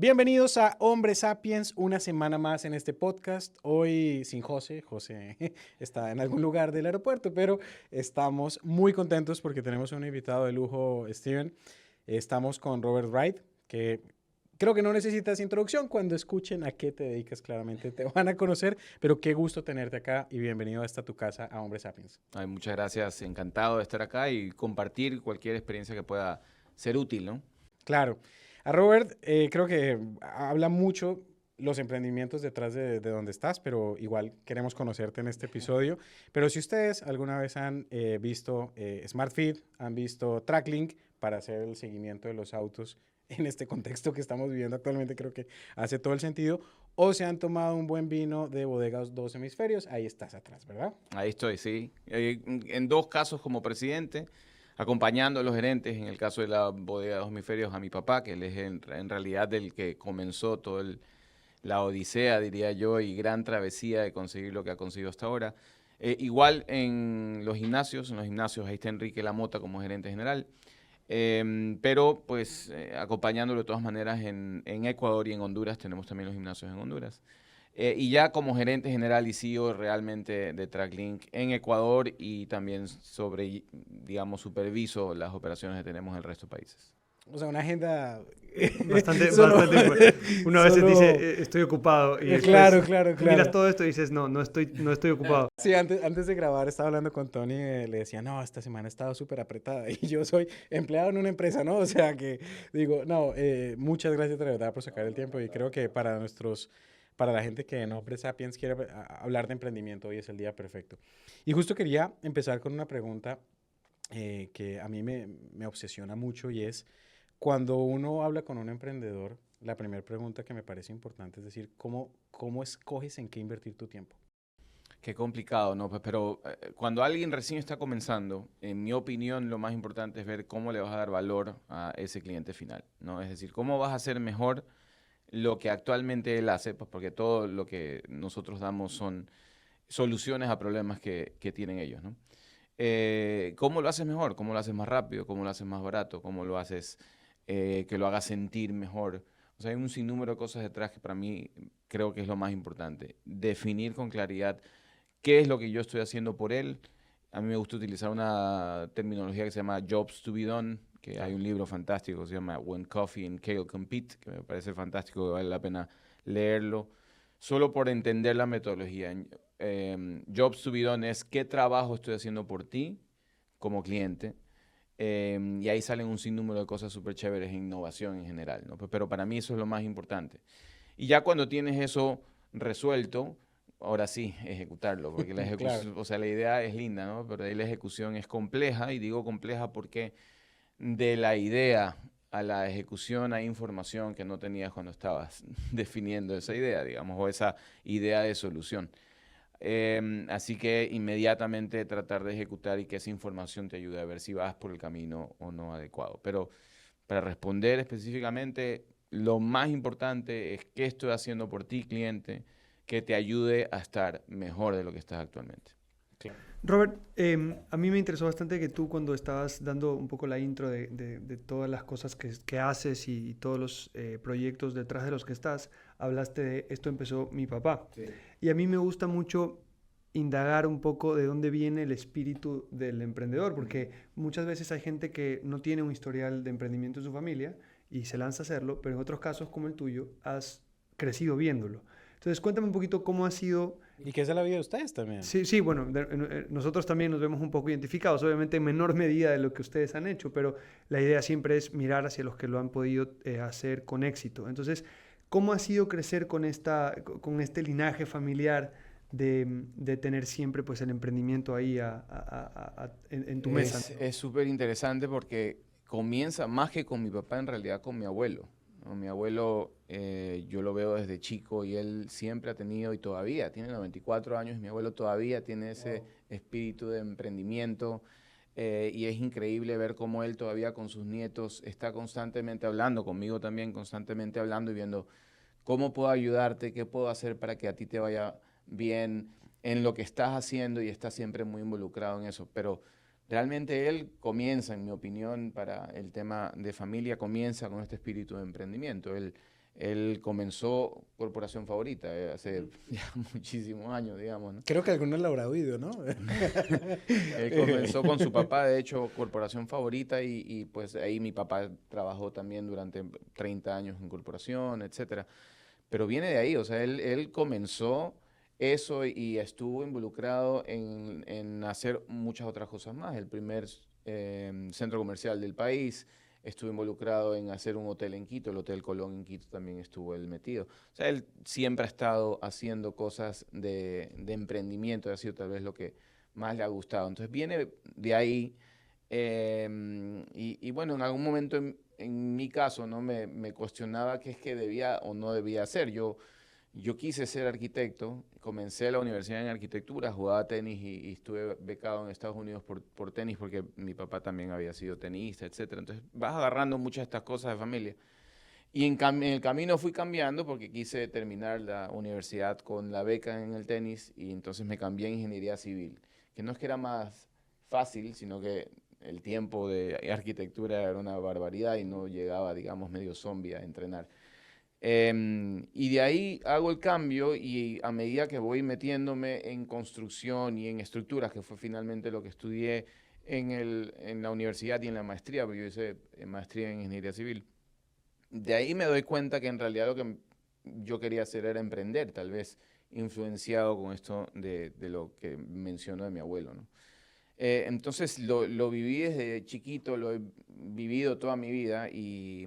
Bienvenidos a Hombre Sapiens, una semana más en este podcast. Hoy sin José. José está en algún lugar del aeropuerto, pero estamos muy contentos porque tenemos un invitado de lujo, Steven. Estamos con Robert Wright, que creo que no necesitas introducción. Cuando escuchen a qué te dedicas, claramente te van a conocer, pero qué gusto tenerte acá y bienvenido a esta tu casa, a Hombre Sapiens. Ay, muchas gracias, encantado de estar acá y compartir cualquier experiencia que pueda ser útil, ¿no? Claro. A Robert creo que habla mucho los emprendimientos detrás de donde estás, pero igual queremos conocerte en este episodio. Pero si ustedes alguna vez han visto SmartFeed, han visto Tracklink para hacer el seguimiento de los autos en este contexto que estamos viviendo actualmente, creo que hace todo el sentido. O se han tomado un buen vino de Bodegas Dos Hemisferios, ahí estás atrás, ¿verdad? Ahí estoy, sí. En dos casos como presidente, acompañando a los gerentes, en el caso de la bodega de los hemisferios, a mi papá, que él es en realidad el que comenzó toda la odisea, diría yo, y gran travesía de conseguir lo que ha conseguido hasta ahora. Igual en los gimnasios ahí está Enrique Lamota como gerente general. Pero pues acompañándolo de todas maneras en Ecuador y en Honduras, tenemos también los gimnasios en Honduras. Y ya como gerente general y CEO realmente de Tracklink en Ecuador y también digamos, superviso las operaciones que tenemos en el resto de países. O sea, una agenda Bastante, solo, bastante. Una vez solo dice, estoy ocupado", y claro, después claro, miras claro. todo esto y dices, no estoy ocupado. Sí, antes de grabar estaba hablando con Tony, le decía, no, esta semana he estado súper apretada y yo soy empleado en una empresa, ¿no? O sea que digo, no, muchas gracias de verdad por sacar el tiempo y creo que para la gente que en Hombre Sapiens quiere hablar de emprendimiento, hoy es el día perfecto. Y justo quería empezar con una pregunta que a mí me obsesiona mucho y es, cuando uno habla con un emprendedor, la primera pregunta que me parece importante es decir, ¿cómo escoges en qué invertir tu tiempo? Qué complicado, ¿no? Pues, pero cuando alguien recién está comenzando, en mi opinión, lo más importante es ver cómo le vas a dar valor a ese cliente final, ¿no? Es decir, cómo vas a hacer mejor lo que actualmente él hace, pues porque todo lo que nosotros damos son soluciones a problemas que tienen ellos, ¿no? ¿Cómo lo haces mejor? ¿Cómo lo haces más rápido? ¿Cómo lo haces más barato? ¿Cómo lo haces que lo hagas sentir mejor? O sea, hay un sinnúmero de cosas detrás que para mí creo que es lo más importante. Definir con claridad qué es lo que yo estoy haciendo por él. A mí me gusta utilizar una terminología que se llama Jobs to be done, que hay un libro fantástico que se llama When Coffee and Kale Compete, que me parece fantástico, que vale la pena leerlo, solo por entender la metodología. Jobs to be done es qué trabajo estoy haciendo por ti como cliente. Y ahí salen un sinnúmero de cosas súper chéveres en innovación en general, ¿no? Pero para mí eso es lo más importante. Y ya cuando tienes eso resuelto, ahora sí, ejecutarlo, porque la Claro. ejecución, o sea, la idea es linda, ¿no? Pero ahí la ejecución es compleja, y digo compleja porque de la idea a la ejecución hay información que no tenías cuando estabas definiendo esa idea, digamos, o esa idea de solución. Así que inmediatamente tratar de ejecutar y que esa información te ayude a ver si vas por el camino o no adecuado. Pero para responder específicamente, lo más importante es qué estoy haciendo por ti, cliente, que te ayude a estar mejor de lo que estás actualmente. Claro. Robert, a mí me interesó bastante que tú, cuando estabas dando un poco la intro de todas las cosas que haces y todos los proyectos detrás de los que estás, hablaste de "esto empezó mi papá". Sí. Y a mí me gusta mucho indagar un poco de dónde viene el espíritu del emprendedor, porque muchas veces hay gente que no tiene un historial de emprendimiento en su familia y se lanza a hacerlo, pero en otros casos como el tuyo has crecido viéndolo. Entonces cuéntame un poquito cómo ha sido. ¿Y qué es de la vida de ustedes también? Sí, sí, bueno, nosotros también nos vemos un poco identificados, obviamente en menor medida de lo que ustedes han hecho, pero la idea siempre es mirar hacia los que lo han podido hacer con éxito. Entonces, ¿cómo ha sido crecer con este linaje familiar de tener siempre pues el emprendimiento ahí en tu mesa? Es súper interesante porque comienza más que con mi papá, en realidad con mi abuelo, ¿no? Mi abuelo, yo lo veo desde chico y él siempre ha tenido, y todavía tiene 94 años, y mi abuelo todavía tiene ese espíritu de emprendimiento. Y es increíble ver cómo él todavía con sus nietos está constantemente hablando, conmigo también constantemente hablando y viendo cómo puedo ayudarte, qué puedo hacer para que a ti te vaya bien en lo que estás haciendo, y está siempre muy involucrado en eso. Pero realmente él comienza, en mi opinión, para el tema de familia, comienza con este espíritu de emprendimiento. Él Él comenzó Corporación Favorita hace ya muchísimos años, digamos, ¿no? Creo que algunos lo habrá oído, ¿no? Él comenzó con su papá, de hecho, Corporación Favorita, y pues ahí mi papá trabajó también durante 30 años en corporación, etcétera. Pero viene de ahí, o sea, él comenzó eso y estuvo involucrado en hacer muchas otras cosas más. El primer centro comercial del país, estuvo involucrado en hacer un hotel en Quito, el Hotel Colón en Quito también estuvo él metido. O sea, él siempre ha estado haciendo cosas de emprendimiento, ha sido tal vez lo que más le ha gustado. Entonces viene de ahí. Y bueno, en algún momento en mi caso, ¿no? Me cuestionaba qué es que debía o no debía hacer. Yo quise ser arquitecto, comencé la universidad en arquitectura, jugaba tenis y estuve becado en Estados Unidos por tenis porque mi papá también había sido tenista, etcétera. Entonces vas agarrando muchas de estas cosas de familia. Y en el camino fui cambiando porque quise terminar la universidad con la beca en el tenis y entonces me cambié a ingeniería civil, que no es que era más fácil, sino que el tiempo de arquitectura era una barbaridad y no llegaba, digamos, medio zombie a entrenar. Y de ahí hago el cambio y a medida que voy metiéndome en construcción y en estructuras, que fue finalmente lo que estudié en la universidad y en la maestría, porque yo hice maestría en ingeniería civil, de ahí me doy cuenta que en realidad lo que yo quería hacer era emprender, tal vez influenciado con esto de lo que menciono de mi abuelo, ¿no? Entonces lo viví desde chiquito, lo he vivido toda mi vida y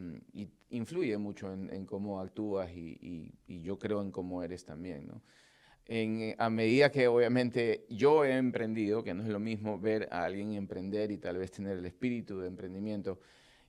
influye mucho en cómo actúas y yo creo en cómo eres también, ¿no? A medida que obviamente yo he emprendido, que no es lo mismo ver a alguien emprender y tal vez tener el espíritu de emprendimiento,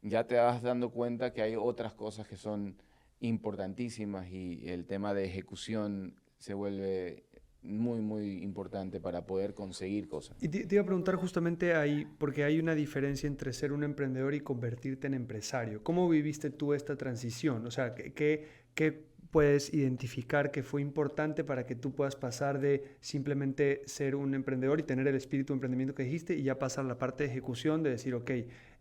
ya te vas dando cuenta que hay otras cosas que son importantísimas y el tema de ejecución se vuelve muy, muy importante para poder conseguir cosas. Y te iba a preguntar justamente ahí, porque hay una diferencia entre ser un emprendedor y convertirte en empresario. ¿Cómo viviste tú esta transición? O sea, ¿qué puedes identificar que fue importante para que tú puedas pasar de simplemente ser un emprendedor y tener el espíritu de emprendimiento que dijiste y ya pasar a la parte de ejecución de decir, ok,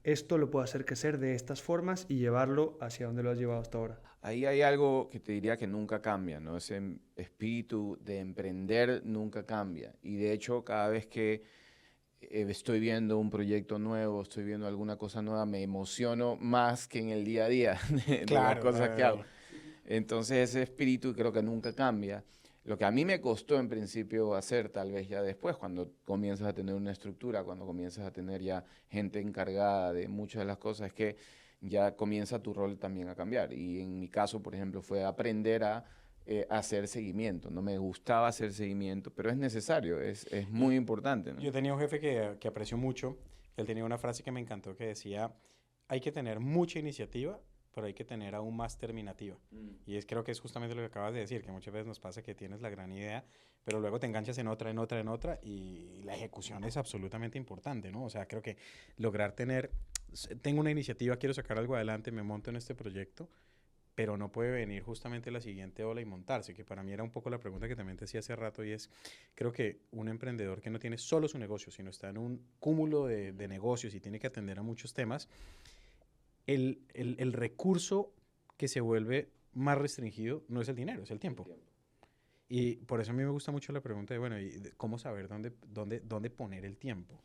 esto lo puedo hacer crecer de estas formas y llevarlo hacia donde lo has llevado hasta ahora? Ahí hay algo que te diría que nunca cambia, ¿no? Ese espíritu de emprender nunca cambia. Y de hecho, cada vez que estoy viendo un proyecto nuevo, estoy viendo alguna cosa nueva, me emociono más que en el día a día de las Claro, cosas que hago. Entonces ese espíritu creo que nunca cambia. Lo que a mí me costó en principio hacer, tal vez ya después, cuando comienzas a tener una estructura, cuando comienzas a tener ya gente encargada de muchas de las cosas, es que ya comienza tu rol también a cambiar. Y en mi caso, por ejemplo, fue aprender a hacer seguimiento. No me gustaba hacer seguimiento, pero es necesario, es muy importante, ¿no? Yo tenía un jefe que aprecio mucho, que él tenía una frase que me encantó que decía, hay que tener mucha iniciativa, pero hay que tener aún más terminativa. Y creo que es justamente lo que acabas de decir, que muchas veces nos pasa que tienes la gran idea, pero luego te enganchas en otra, en otra, en otra, y la ejecución es absolutamente importante, ¿no? O sea, creo que lograr tengo una iniciativa, quiero sacar algo adelante, me monto en este proyecto, pero no puede venir justamente la siguiente ola y montarse, que para mí era un poco la pregunta que también te hacía hace rato y es, creo que un emprendedor que no tiene solo su negocio, sino está en un cúmulo de negocios y tiene que atender a muchos temas, el recurso que se vuelve más restringido no es el dinero, es el tiempo. Y por eso a mí me gusta mucho la pregunta de, bueno, ¿y cómo saber dónde poner el tiempo?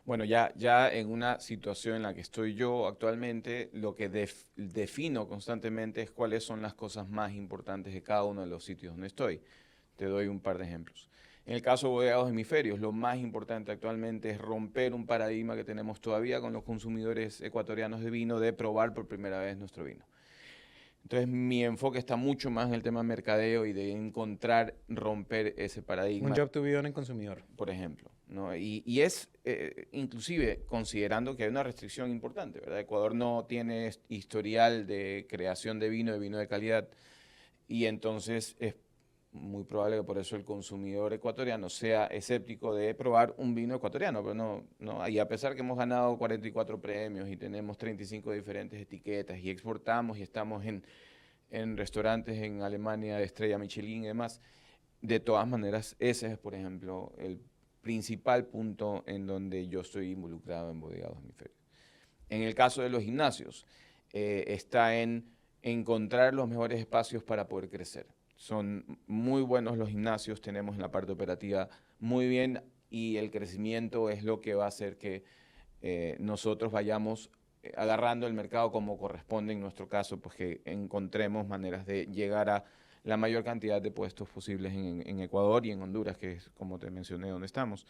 Bueno, ya en una situación en la que estoy yo actualmente, lo que defino constantemente es cuáles son las cosas más importantes de cada uno de los sitios donde estoy. Te doy un par de ejemplos. En el caso de Bodegados Hemisferios, lo más importante actualmente es romper un paradigma que tenemos todavía con los consumidores ecuatorianos de vino de probar por primera vez nuestro vino. Entonces mi enfoque está mucho más en el tema mercadeo y de encontrar, romper ese paradigma. Un job to be done en consumidor. Por ejemplo, ¿no? Y es inclusive considerando que hay una restricción importante, ¿verdad? Ecuador no tiene historial de creación de vino de calidad, y entonces es muy probable que por eso el consumidor ecuatoriano sea escéptico de probar un vino ecuatoriano, pero no, y a pesar que hemos ganado 44 premios y tenemos 35 diferentes etiquetas y exportamos y estamos en restaurantes en Alemania de estrella Michelin y demás, de todas maneras ese es, por ejemplo, el principal punto en donde yo estoy involucrado en Bodegados Hemisferios. En el caso de los gimnasios, está en encontrar los mejores espacios para poder crecer. Son muy buenos los gimnasios, tenemos en la parte operativa muy bien y el crecimiento es lo que va a hacer que nosotros vayamos agarrando el mercado como corresponde en nuestro caso, pues que encontremos maneras de llegar a la mayor cantidad de puestos posibles en Ecuador y en Honduras, que es como te mencioné donde estamos.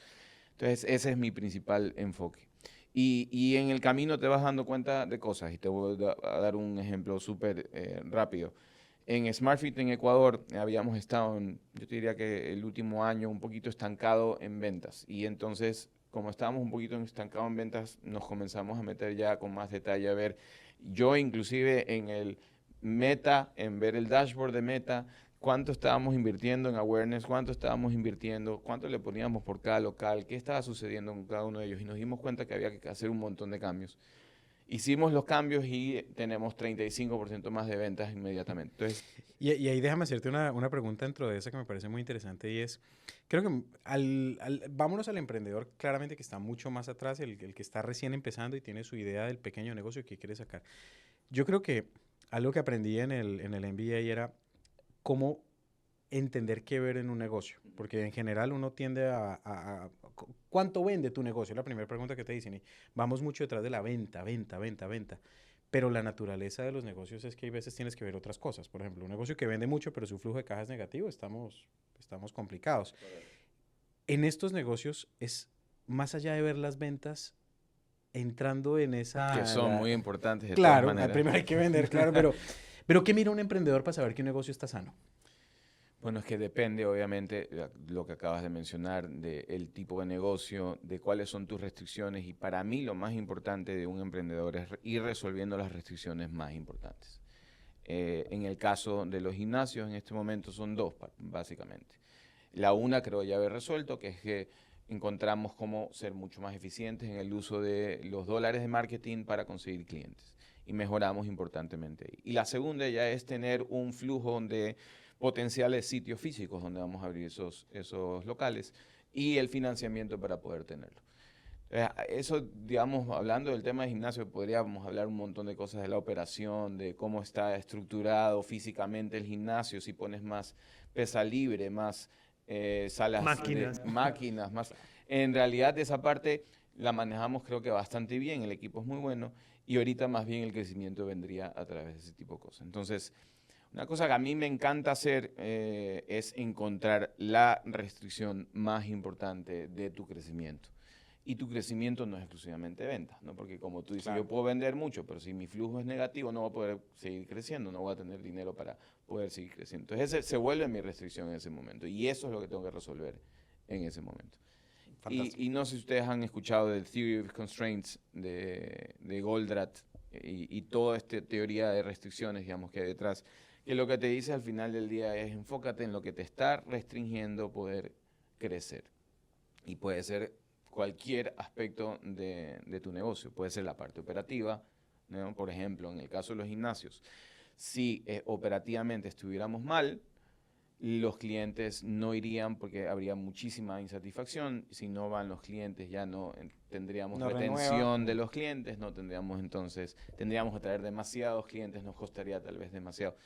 Entonces ese es mi principal enfoque. Y en el camino te vas dando cuenta de cosas y te voy a dar un ejemplo súper rápido. En SmartFit en Ecuador habíamos estado, yo te diría que el último año un poquito estancado en ventas y entonces como estábamos un poquito estancados en ventas nos comenzamos a meter ya con más detalle a ver, yo inclusive en el Meta, en ver el dashboard de Meta, cuánto estábamos invirtiendo en awareness, cuánto estábamos invirtiendo, cuánto le poníamos por cada local, qué estaba sucediendo con cada uno de ellos y nos dimos cuenta que había que hacer un montón de cambios. Hicimos los cambios y tenemos 35% más de ventas inmediatamente. Entonces, Y ahí déjame hacerte una pregunta dentro de esa que me parece muy interesante y es, creo que vámonos al emprendedor claramente que está mucho más atrás, el que está recién empezando y tiene su idea del pequeño negocio que quiere sacar. Yo creo que algo que aprendí en el MBA era cómo entender qué ver en un negocio, porque en general uno tiende ¿cuánto vende tu negocio? Es la primera pregunta que te dicen y vamos mucho detrás de la venta, venta, venta, venta. Pero la naturaleza de los negocios es que hay veces tienes que ver otras cosas. Por ejemplo, un negocio que vende mucho, pero su flujo de caja es negativo, estamos complicados. En estos negocios es más allá de ver las ventas, entrando en que esa... son muy importantes de todas Claro, maneras. primero hay que vender, claro, pero ¿qué mira un emprendedor para saber que un negocio está sano? Bueno, es que depende, obviamente, lo que acabas de mencionar, del tipo de negocio, de cuáles son tus restricciones. Y para mí lo más importante de un emprendedor es ir resolviendo las restricciones más importantes. En el caso de los gimnasios, en este momento son dos, básicamente. La una creo ya haber resuelto, que es que encontramos cómo ser mucho más eficientes en el uso de los dólares de marketing para conseguir clientes. Y mejoramos importantemente ahí. Y la segunda ya es tener un flujo de potenciales sitios físicos donde vamos a abrir esos locales y el financiamiento para poder tenerlo. Eso, digamos, hablando del tema de gimnasio, podríamos hablar un montón de cosas de la operación, de cómo está estructurado físicamente el gimnasio, si pones más pesa libre, más salas Máquinas. de máquinas, más... En realidad esa parte la manejamos creo que bastante bien, el equipo es muy bueno y ahorita más bien el crecimiento vendría a través de ese tipo de cosas. Entonces, una cosa que a mí me encanta hacer es encontrar la restricción más importante de tu crecimiento. Y tu crecimiento no es exclusivamente ventas, ¿no? Porque como tú dices, Claro. yo puedo vender mucho, pero si mi flujo es negativo no voy a poder seguir creciendo, no voy a tener dinero para poder seguir creciendo. Entonces ese se vuelve mi restricción en ese momento y eso es lo que tengo que resolver en ese momento. Y no sé si ustedes han escuchado del Theory of Constraints de Goldratt y toda esta teoría de restricciones, digamos, que hay detrás, que lo que te dice al final del día es enfócate en lo que te está restringiendo poder crecer. Y puede ser cualquier aspecto de tu negocio. Puede ser la parte operativa, ¿no? Por ejemplo, en el caso de los gimnasios, si operativamente estuviéramos mal, los clientes no irían porque habría muchísima insatisfacción. Si no van los clientes, ya no tendríamos No retención renueva. de los clientes, no tendríamos entonces, tendríamos que traer demasiados clientes, nos costaría tal vez demasiado.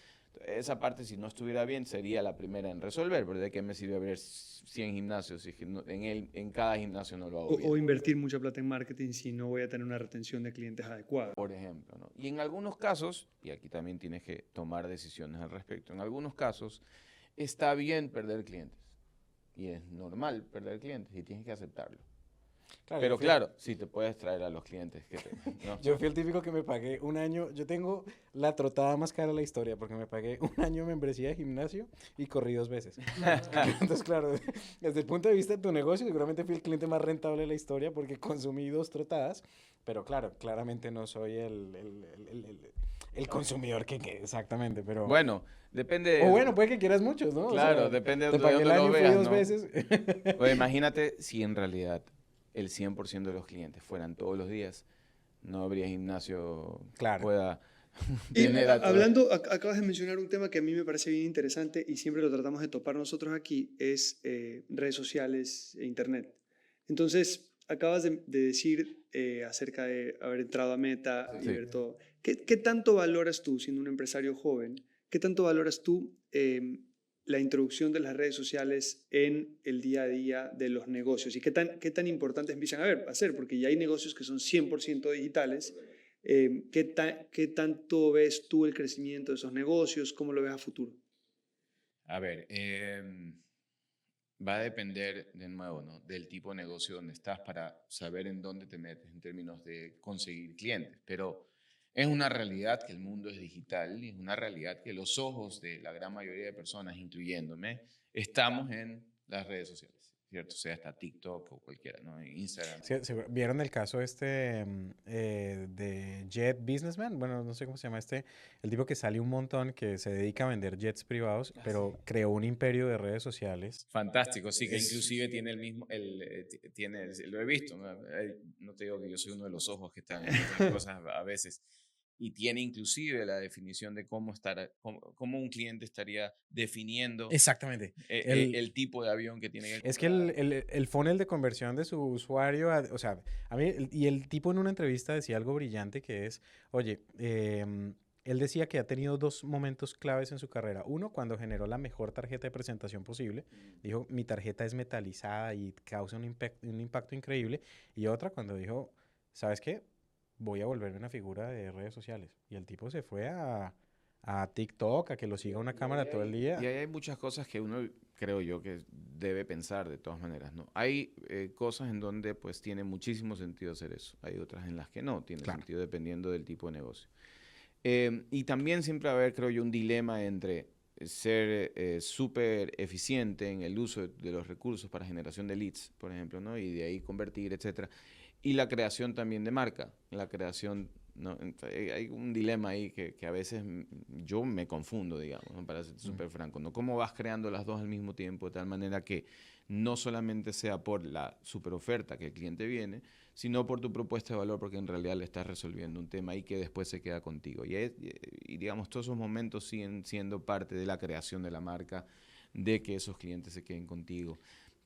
Esa parte, si no estuviera bien, sería la primera en resolver, pero ¿de qué me sirve abrir 100 gimnasios si en cada gimnasio no lo hago bien? O invertir mucha plata en marketing si no voy a tener una retención de clientes adecuada. Por ejemplo, ¿no? Y en algunos casos, y aquí también tienes que tomar decisiones al respecto, en algunos casos está bien perder clientes. Y es normal perder clientes y tienes que aceptarlo. Claro, Pero claro, sí te puedes traer a los clientes que ¿no? Yo fui el típico que me pagué un año. Yo tengo la trotada más cara de la historia porque me pagué un año de membresía de gimnasio y corrí 2 veces. Entonces, claro, desde el punto de vista de tu negocio, seguramente fui el cliente más rentable de la historia porque consumí 2 trotadas. Pero claro, claramente no soy el consumidor que exactamente. Pero, Bueno, depende. o bueno, puede que quieras muchos, ¿no? Claro, O sea, depende te de pagué dónde el lo año, fui veas, 2 ¿no? veces. Pues imagínate si en realidad el 100% de los clientes fueran todos los días, no habría gimnasio que Claro. pueda Y tener a todos. hablando, acabas de mencionar un tema que a mí me parece bien interesante y siempre lo tratamos de topar nosotros aquí, es redes sociales e internet. Entonces, acabas de decir acerca de haber entrado a Meta y Sí. ver todo. ¿Qué tanto valoras tú, siendo un empresario joven, qué tanto valoras tú la introducción de las redes sociales en el día a día de los negocios? ¿Y qué tan importantes empiezan a ser? Porque ya hay negocios que son 100% digitales. ¿Qué tanto ves tú el crecimiento de esos negocios? ¿Cómo lo ves a futuro? A ver, va a depender de nuevo, ¿no? Del tipo de negocio donde estás para saber en dónde te metes en términos de conseguir clientes. Pero es una realidad que el mundo es digital y es una realidad que los ojos de la gran mayoría de personas, incluyéndome, estamos en las redes sociales, ¿cierto? Sea hasta TikTok o cualquiera, ¿no? Instagram. ¿Vieron el caso de Jet Businessman? Bueno, no sé cómo se llama el tipo que sale un montón, que se dedica a vender jets privados, pero creó un imperio de redes sociales. Fantástico, sí, que Es- inclusive tiene el mismo, lo he visto, ¿no? No te digo que yo soy uno de los ojos que están en estas cosas a veces, y tiene inclusive la definición de cómo un cliente estaría definiendo Exactamente. El, el tipo de avión que tiene que Es que comprar. el funnel de conversión de su usuario, o sea, a mí, y el tipo en una entrevista decía algo brillante que es, oye, él decía que ha tenido dos momentos claves en su carrera. Uno, cuando generó la mejor tarjeta de presentación posible. Dijo, mi tarjeta es metalizada y causa un impacto increíble. Y otra, cuando dijo, ¿sabes qué? Voy a volverme una figura de redes sociales. Y el tipo se fue a TikTok, a que lo siga una cámara todo el Y día. ahí hay muchas cosas que uno, creo yo, que debe pensar de todas maneras, ¿no? Hay cosas en donde pues tiene muchísimo sentido hacer eso. Hay otras en las que no tiene Claro. sentido dependiendo del tipo de negocio. Y también siempre va a haber, creo yo, un dilema entre ser súper eficiente en el uso de los recursos para generación de leads, por ejemplo, ¿no? Y de ahí convertir, etcétera. Y la creación también de marca, la creación, ¿no? Hay un dilema ahí que a veces yo me confundo, digamos, ¿no? Para ser súper franco, ¿no? ¿Cómo vas creando las dos al mismo tiempo de tal manera que no solamente sea por la super oferta que el cliente viene, sino por tu propuesta de valor, porque en realidad le estás resolviendo un tema y que después se queda contigo. Y digamos, todos esos momentos siguen siendo parte de la creación de la marca, de que esos clientes se queden contigo.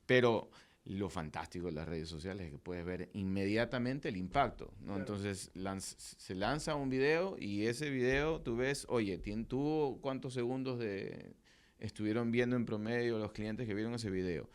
Pero lo fantástico de las redes sociales es que puedes ver inmediatamente el impacto, ¿no? Claro. Entonces se lanza un video y ese video tú ves, oye, tuvo cuántos segundos estuvieron viendo en promedio los clientes que vieron ese video.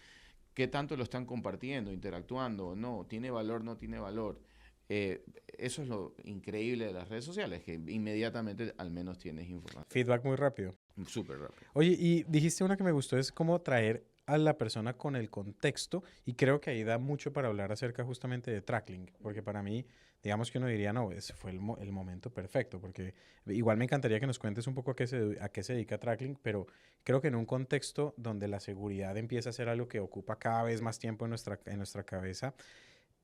¿Qué tanto lo están compartiendo, interactuando o no? ¿Tiene valor, no tiene valor? Eso es lo increíble de las redes sociales, que inmediatamente al menos tienes información. Feedback muy rápido. Súper rápido. Oye, y dijiste una que me gustó, es cómo traer a la persona con el contexto, y creo que ahí da mucho para hablar acerca justamente de Tracklink, porque para mí, digamos que uno diría, no, ese fue el momento perfecto, porque igual me encantaría que nos cuentes un poco a qué se dedica Tracklink, pero creo que en un contexto donde la seguridad empieza a ser algo que ocupa cada vez más tiempo en nuestra cabeza,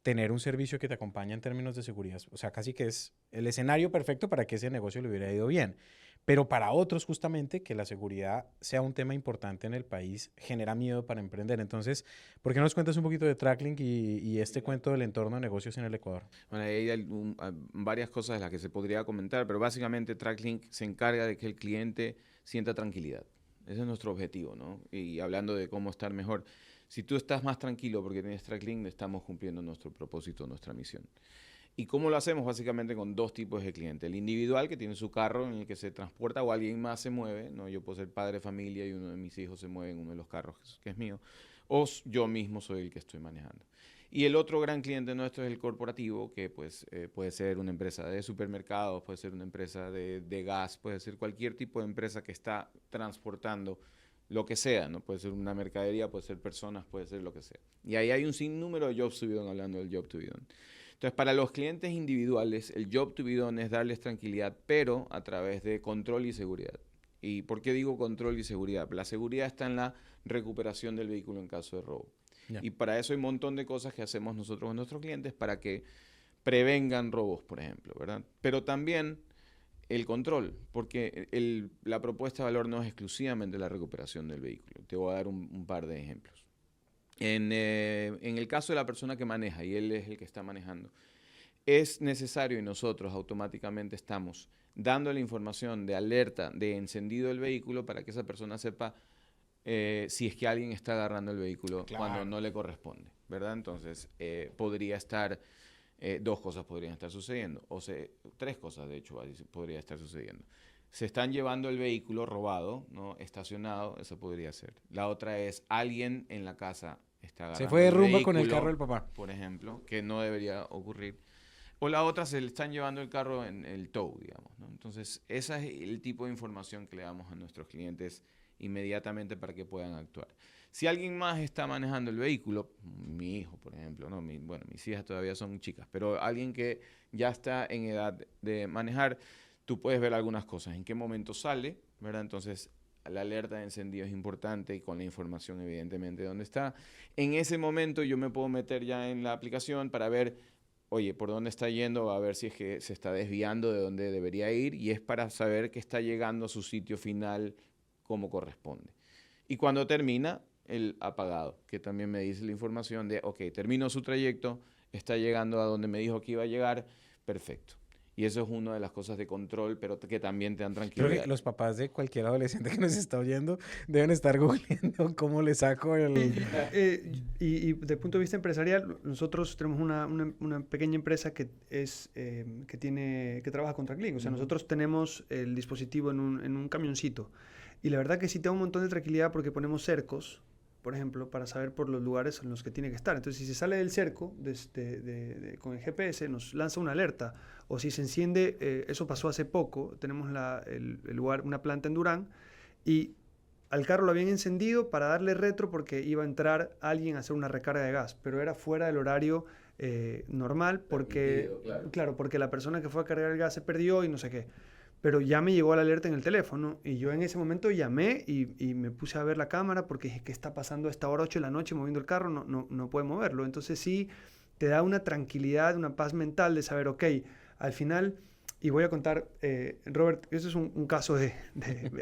tener un servicio que te acompaña en términos de seguridad, o sea, casi que es el escenario perfecto para que ese negocio le hubiera ido bien. Pero para otros, justamente, que la seguridad sea un tema importante en el país, genera miedo para emprender. Entonces, ¿por qué no nos cuentas un poquito de Tracklink y este cuento del entorno de negocios en el Ecuador? Bueno, hay varias cosas de las que se podría comentar, pero básicamente Tracklink se encarga de que el cliente sienta tranquilidad. Ese es nuestro objetivo, ¿no? Y hablando de cómo estar mejor, si tú estás más tranquilo porque tienes Tracklink, estamos cumpliendo nuestro propósito, nuestra misión. ¿Y cómo lo hacemos? Básicamente con dos tipos de cliente. El individual, que tiene su carro en el que se transporta o alguien más se mueve, ¿no? Yo puedo ser padre de familia y uno de mis hijos se mueve en uno de los carros que es mío, o yo mismo soy el que estoy manejando. Y el otro gran cliente nuestro es el corporativo, que pues, puede ser una empresa de supermercados, puede ser una empresa de gas, puede ser cualquier tipo de empresa que está transportando lo que sea, ¿no? Puede ser una mercadería, puede ser personas, puede ser lo que sea. Y ahí hay un sinnúmero de jobs to be done, hablando del job to be done. Entonces, para los clientes individuales, el job to be done es darles tranquilidad, pero a través de control y seguridad. ¿Y por qué digo control y seguridad? La seguridad está en la recuperación del vehículo en caso de robo. Yeah. Y para eso hay un montón de cosas que hacemos nosotros con nuestros clientes para que prevengan robos, por ejemplo, ¿verdad? Pero también el control, porque la propuesta de valor no es exclusivamente la recuperación del vehículo. Te voy a dar un par de ejemplos. En el caso de la persona que maneja, y él es el que está manejando, es necesario y nosotros automáticamente estamos dando la información de alerta de encendido del vehículo para que esa persona sepa si es que alguien está agarrando el vehículo Claro. cuando no le corresponde, ¿verdad? Entonces, podría estar, dos cosas podrían estar sucediendo, tres cosas, de hecho, podría estar sucediendo. Se están llevando el vehículo robado, ¿no? Estacionado, eso podría ser. La otra es alguien en la casa está agarrando Se fue de el rumba con el vehículo, carro del papá. por ejemplo, que no debería ocurrir. O la otra, se le están llevando el carro en el tow, digamos, ¿no? Entonces, ese es el tipo de información que le damos a nuestros clientes inmediatamente para que puedan actuar. Si alguien más está manejando el vehículo, mi hijo, por ejemplo, ¿no? Bueno, mis hijas todavía son chicas, pero alguien que ya está en edad de manejar, tú puedes ver algunas cosas. En qué momento sale, ¿verdad? Entonces, la alerta de encendido es importante y con la información, evidentemente, de dónde está. En ese momento yo me puedo meter ya en la aplicación para ver, oye, por dónde está yendo, a ver si es que se está desviando de donde debería ir, y es para saber que está llegando a su sitio final como corresponde. Y cuando termina, el apagado, que también me dice la información de, ok, terminó su trayecto, está llegando a donde me dijo que iba a llegar, perfecto. Y eso es una de las cosas de control, pero que también te dan Creo tranquilidad. que los papás de cualquier adolescente que nos está oyendo deben estar googleando cómo le saco el... Y desde el punto de vista empresarial, nosotros tenemos una pequeña empresa que trabaja contra Click. O sea, nosotros tenemos el dispositivo en un camioncito. Y la verdad que sí tengo un montón de tranquilidad porque ponemos cercos, por ejemplo, para saber por los lugares en los que tiene que estar. Entonces, si se sale del cerco con el GPS, nos lanza una alerta. O si se enciende, eso pasó hace poco, tenemos el lugar, una planta en Durán, y al carro lo habían encendido para darle retro porque iba a entrar alguien a hacer una recarga de gas, pero era fuera del horario normal porque, claro, porque la persona que fue a cargar el gas se perdió y no sé qué. Pero ya me llegó la alerta en el teléfono y yo en ese momento llamé y me puse a ver la cámara porque dije, ¿qué está pasando a esta hora 8 de la noche moviendo el carro? No puede moverlo. Entonces sí te da una tranquilidad, una paz mental de saber, ok, al final, y voy a contar, Robert, eso es un caso de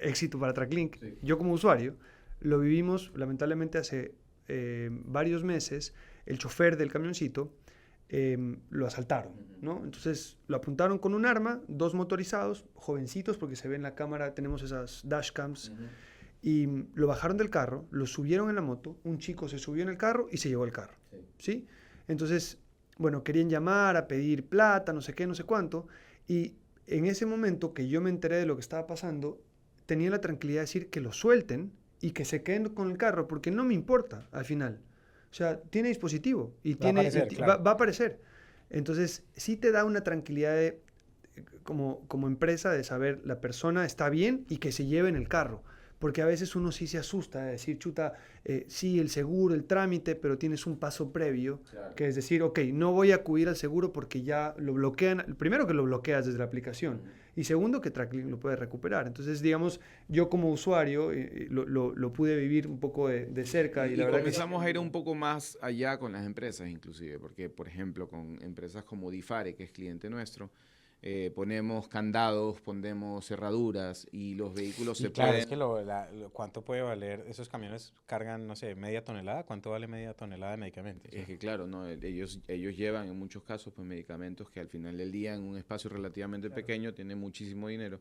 éxito para Tracklink. Sí. Yo como usuario lo vivimos lamentablemente hace varios meses. El chofer del camioncito lo asaltaron, ¿no? Entonces lo apuntaron con un arma, dos motorizados, jovencitos, porque se ve en la cámara, tenemos esas dashcams, y lo bajaron del carro, lo subieron en la moto, un chico se subió en el carro y se llevó el carro, ¿sí? Entonces, bueno, querían llamar a pedir plata, no sé qué, no sé cuánto, y en ese momento que yo me enteré de lo que estaba pasando, tenía la tranquilidad de decir que lo suelten y que se queden con el carro, porque no me importa al final. O sea, tiene dispositivo y va a aparecer. Entonces, sí te da una tranquilidad como empresa de saber la persona está bien y que se lleve en el carro. Porque a veces uno sí se asusta de decir, chuta, sí, el seguro, el trámite, pero tienes un paso previo, claro, que es decir, ok, no voy a acudir al seguro porque ya lo bloquean. Primero que lo bloqueas desde la aplicación y segundo que Tracklink lo puede recuperar. Entonces, digamos, yo como usuario lo pude vivir un poco de cerca. Y la verdad comenzamos a ir un poco más allá con las empresas inclusive, porque por ejemplo con empresas como Difare, que es cliente nuestro, ponemos candados, ponemos cerraduras y los vehículos se claro, pueden... es que ¿cuánto puede valer? Esos camiones cargan, no sé, media tonelada. ¿Cuánto vale media tonelada de medicamentos? Es que claro, ¿no? Ellos llevan en muchos casos pues medicamentos que al final del día en un espacio relativamente pequeño tienen muchísimo dinero.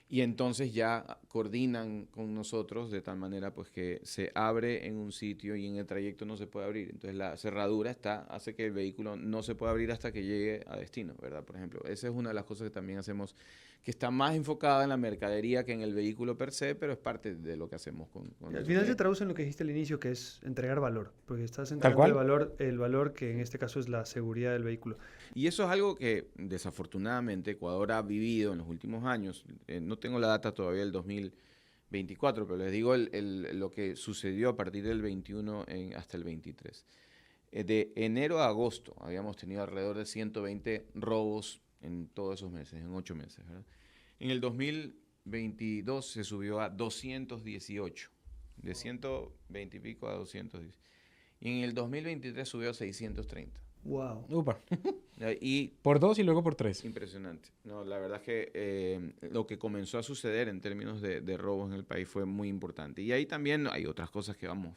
Y entonces ya coordinan con nosotros de tal manera pues que se abre en un sitio y en el trayecto no se puede abrir. Entonces la cerradura hace que el vehículo no se pueda abrir hasta que llegue a destino, ¿verdad? Por ejemplo, esa es una de las cosas que también hacemos, que está más enfocada en la mercadería que en el vehículo per se, pero es parte de lo que hacemos con al final se traduce en lo que dijiste al inicio, que es entregar valor, porque estás entregando el valor que en este caso es la seguridad del vehículo. Y eso es algo que desafortunadamente Ecuador ha vivido en los últimos años. No tengo la data todavía del 2024, pero les digo lo que sucedió a partir del 21 hasta el 23. De enero a agosto habíamos tenido alrededor de 120 robos en todos esos meses, en 8 meses, ¿verdad? En el 2022 se subió a 218, de 120 y pico a 210. Y en el 2023 subió a 630. Wow. Upa. Y por 2 y luego por 3. Impresionante. No, la verdad es que lo que comenzó a suceder en términos de robos en el país fue muy importante. Y ahí también hay otras cosas que vamos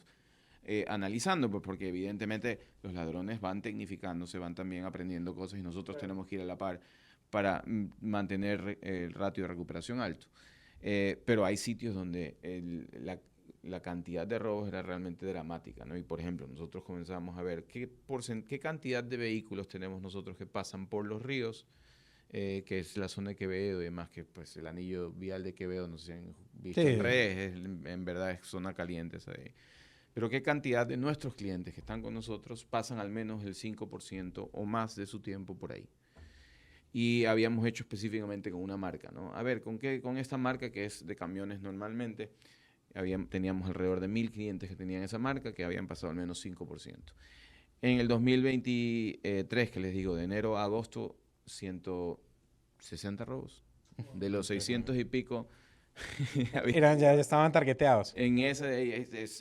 analizando, pues, porque evidentemente los ladrones van tecnificándose, van también aprendiendo cosas y nosotros tenemos que ir a la par para mantener el ratio de recuperación alto. Pero hay sitios donde la cantidad de robos era realmente dramática, ¿no? Y por ejemplo, nosotros comenzamos a ver qué cantidad de vehículos tenemos nosotros que pasan por los ríos, que es la zona de Quevedo y demás, que pues el anillo vial de Quevedo, no sé si han visto en Sí. redes, en verdad es zona caliente esa ahí. Pero qué cantidad de nuestros clientes que están con nosotros pasan al menos el 5% o más de su tiempo por ahí. Y habíamos hecho específicamente con una marca, ¿no? A ver, con esta marca que es de camiones normalmente, teníamos alrededor de 1.000 clientes que tenían esa marca que habían pasado al menos 5%. En el 2023, que les digo, de enero a agosto, 160 robos. De los 600 y pico, Ya estaban targeteados. en esa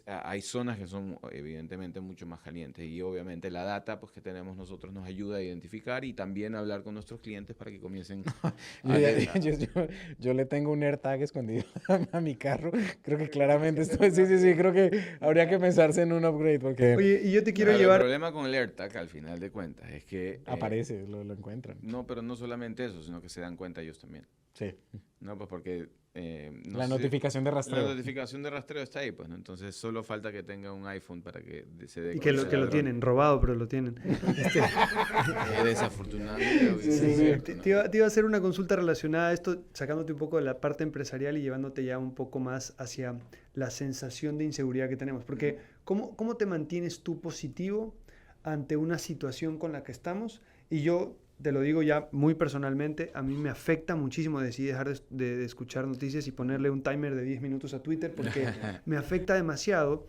hay zonas que son evidentemente mucho más calientes y obviamente la data pues, que tenemos nosotros nos ayuda a identificar y también a hablar con nuestros clientes para que comiencen Yo le tengo un AirTag escondido a mi carro. Creo que claramente sí, creo que habría que pensarse en un upgrade porque Oye, y yo te quiero Claro, llevar... el problema con el AirTag, al final de cuentas, es que... aparece, lo encuentran. No, pero no solamente eso, sino que se dan cuenta ellos también. Sí. No, pues porque... no La sé, notificación de la rastreo. notificación de rastreo está ahí, pues, ¿no? Entonces solo falta que tenga un iPhone para que se dé Y que cuenta que el lo ladrón. tienen, robado, pero lo tienen. Desafortunadamente, Sí, es sí. cierto, Te ¿no? te iba a hacer una consulta relacionada a esto, sacándote un poco de la parte empresarial y llevándote ya un poco más hacia la sensación de inseguridad que tenemos. Porque, ¿cómo te mantienes tú positivo ante una situación con la que estamos? Y yo te lo digo ya muy personalmente, a mí me afecta muchísimo decidí dejar de escuchar noticias y ponerle un timer de 10 minutos a Twitter porque me afecta demasiado.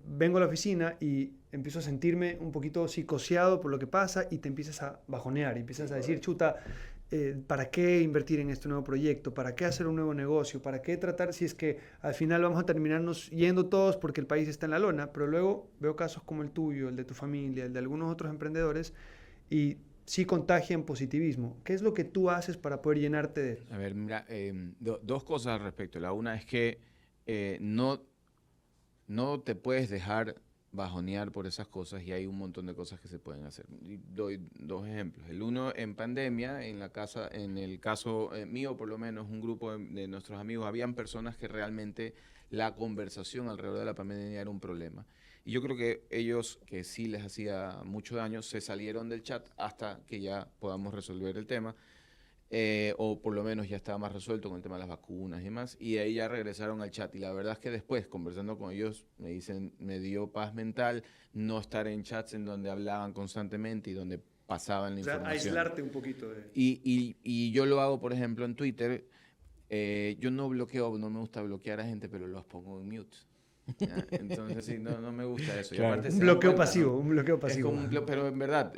Vengo a la oficina y empiezo a sentirme un poquito psicoseado por lo que pasa y te empiezas a bajonear y empiezas a decir, chuta, ¿para qué invertir en este nuevo proyecto? ¿Para qué hacer un nuevo negocio? ¿Para qué tratar si es que al final vamos a terminarnos yendo todos porque el país está en la lona? Pero luego veo casos como el tuyo, el de tu familia, el de algunos otros emprendedores y sí contagian positivismo. ¿Qué es lo que tú haces para poder llenarte de él? A ver, mira, dos cosas al respecto. La una es que no te puedes dejar bajonear por esas cosas y hay un montón de cosas que se pueden hacer. Y doy dos ejemplos. El uno, en pandemia, en el caso mío, por lo menos, un grupo de nuestros amigos, habían personas que realmente la conversación alrededor de la pandemia era un problema. Y yo creo que ellos, que sí les hacía mucho daño, se salieron del chat hasta que ya podamos resolver el tema. O por lo menos ya estaba más resuelto con el tema de las vacunas y demás, y de ahí ya regresaron al chat. Y la verdad es que después, conversando con ellos, me dicen, me dio paz mental no estar en chats en donde hablaban constantemente y donde pasaban la información. Aislarte un poquito de... Y yo lo hago, por ejemplo, en Twitter. Yo no bloqueo, no me gusta bloquear a gente, pero los pongo en mute. ¿Ya? Entonces, sí, no me gusta eso. Y Claro. aparte Un se dan bloqueo cuenta, pasivo, ¿no? un bloqueo Es pasivo. como pero en verdad,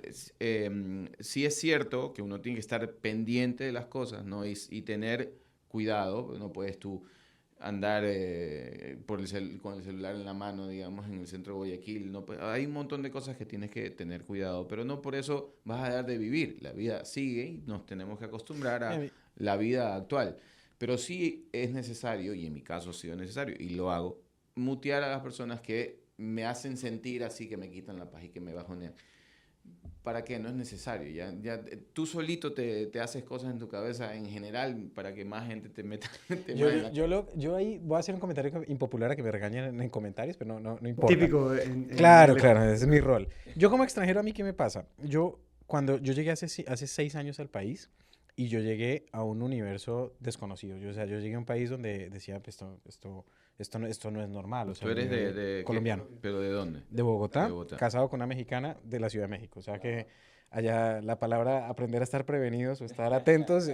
sí es cierto que uno tiene que estar pendiente de las cosas, ¿no? Y tener cuidado. No puedes tú andar con el celular en la mano, digamos, en el centro de Guayaquil. No, hay un montón de cosas que tienes que tener cuidado, pero no por eso vas a dejar de vivir. La vida sigue y nos tenemos que acostumbrar a la vida actual. Pero sí es necesario, y en mi caso ha sido necesario, y lo hago, mutear a las personas que me hacen sentir así, que me quitan la paz y que me bajonean. ¿Para qué? No es necesario. Ya tú solito te haces cosas en tu cabeza en general para que más gente te meta. Yo ahí voy a hacer un comentario impopular a que me regañen en comentarios, pero no importa. Típico. Claro, ese es mi rol. Yo como extranjero, ¿a mí qué me pasa? Cuando yo llegué hace 6 años al país y yo llegué a un universo desconocido. Yo llegué a un país donde decía, pues, esto no es normal. O sea, ¿Tú eres de colombiano. ¿Pero de dónde? De Bogotá, De Bogotá, casado con una mexicana de la Ciudad de México. O sea que allá la palabra aprender a estar prevenidos o estar atentos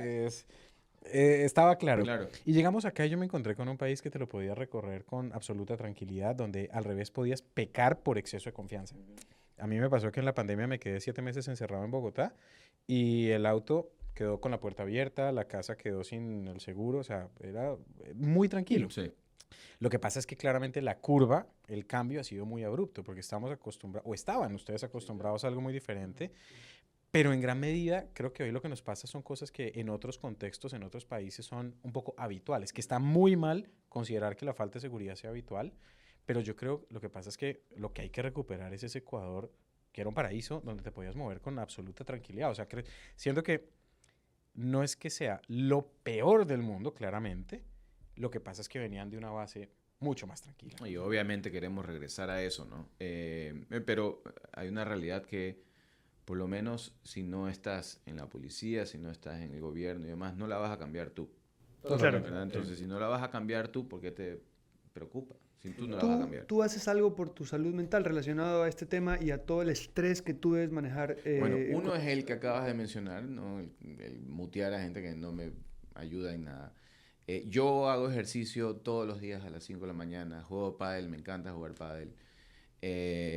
estaba claro. Claro. Y llegamos acá y yo me encontré con un país que te lo podía recorrer con absoluta tranquilidad, donde al revés podías pecar por exceso de confianza. A mí me pasó que en la pandemia me quedé 7 meses encerrado en Bogotá y el auto quedó con la puerta abierta, la casa quedó sin el seguro, o sea, era muy tranquilo. Sí. Lo que pasa es que claramente la curva, el cambio ha sido muy abrupto, porque estamos acostumbrados, o estaban ustedes acostumbrados a algo muy diferente, pero en gran medida creo que hoy lo que nos pasa son cosas que en otros contextos, en otros países son un poco habituales, que está muy mal considerar que la falta de seguridad sea habitual, pero yo creo lo que pasa es que lo que hay que recuperar es ese Ecuador, que era un paraíso donde te podías mover con absoluta tranquilidad. O sea, siento que no es que sea lo peor del mundo, claramente. Lo que pasa es que venían de una base mucho más tranquila. Y obviamente queremos regresar a eso, ¿no? Pero hay una realidad que, por lo menos, si no estás en la policía, si no estás en el gobierno y demás, no la vas a cambiar tú. Claro. ¿Verdad? Entonces, si no la vas a cambiar tú, ¿por qué te preocupa? Si tú no la vas a cambiar. ¿Tú haces algo por tu salud mental relacionado a este tema y a todo el estrés que tú debes manejar? Bueno, uno es el que acabas de mencionar, ¿no? El mutear a gente que no me ayuda en nada. Yo hago ejercicio todos los días a las 5 de la mañana, juego pádel, me encanta jugar pádel.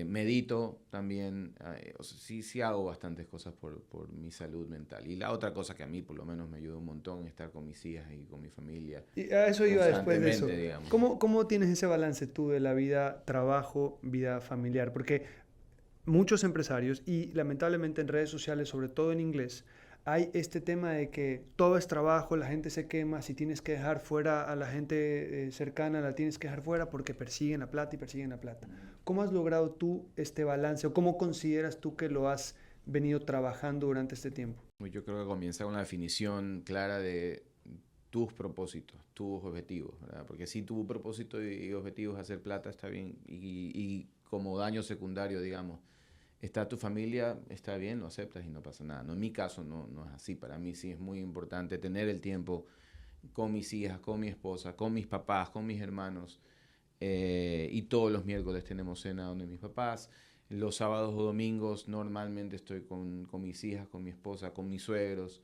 Medito también, o sea, sí hago bastantes cosas por mi salud mental. Y la otra cosa que a mí por lo menos me ayuda un montón es estar con mis hijas y con mi familia. Y a eso iba después de eso. Constantemente, digamos. ¿Cómo tienes ese balance tú de la vida trabajo, vida familiar? Porque muchos empresarios, y lamentablemente en redes sociales, sobre todo en inglés, hay este tema de que todo es trabajo, la gente se quema, si tienes que dejar fuera a la gente cercana, la tienes que dejar fuera porque persiguen la plata y persiguen la plata. ¿Cómo has logrado tú este balance o cómo consideras tú que lo has venido trabajando durante este tiempo? Yo creo que comienza con una definición clara de tus propósitos, tus objetivos, ¿verdad? Porque si tu propósito y objetivo es hacer plata, está bien, y como daño secundario, digamos, está tu familia, está bien, lo aceptas y no pasa nada. No, en mi caso no es así. Para mí sí es muy importante tener el tiempo con mis hijas, con mi esposa, con mis papás, con mis hermanos. Y todos los miércoles tenemos cena donde mis papás. Los sábados o domingos normalmente estoy con mis hijas, con mi esposa, con mis suegros.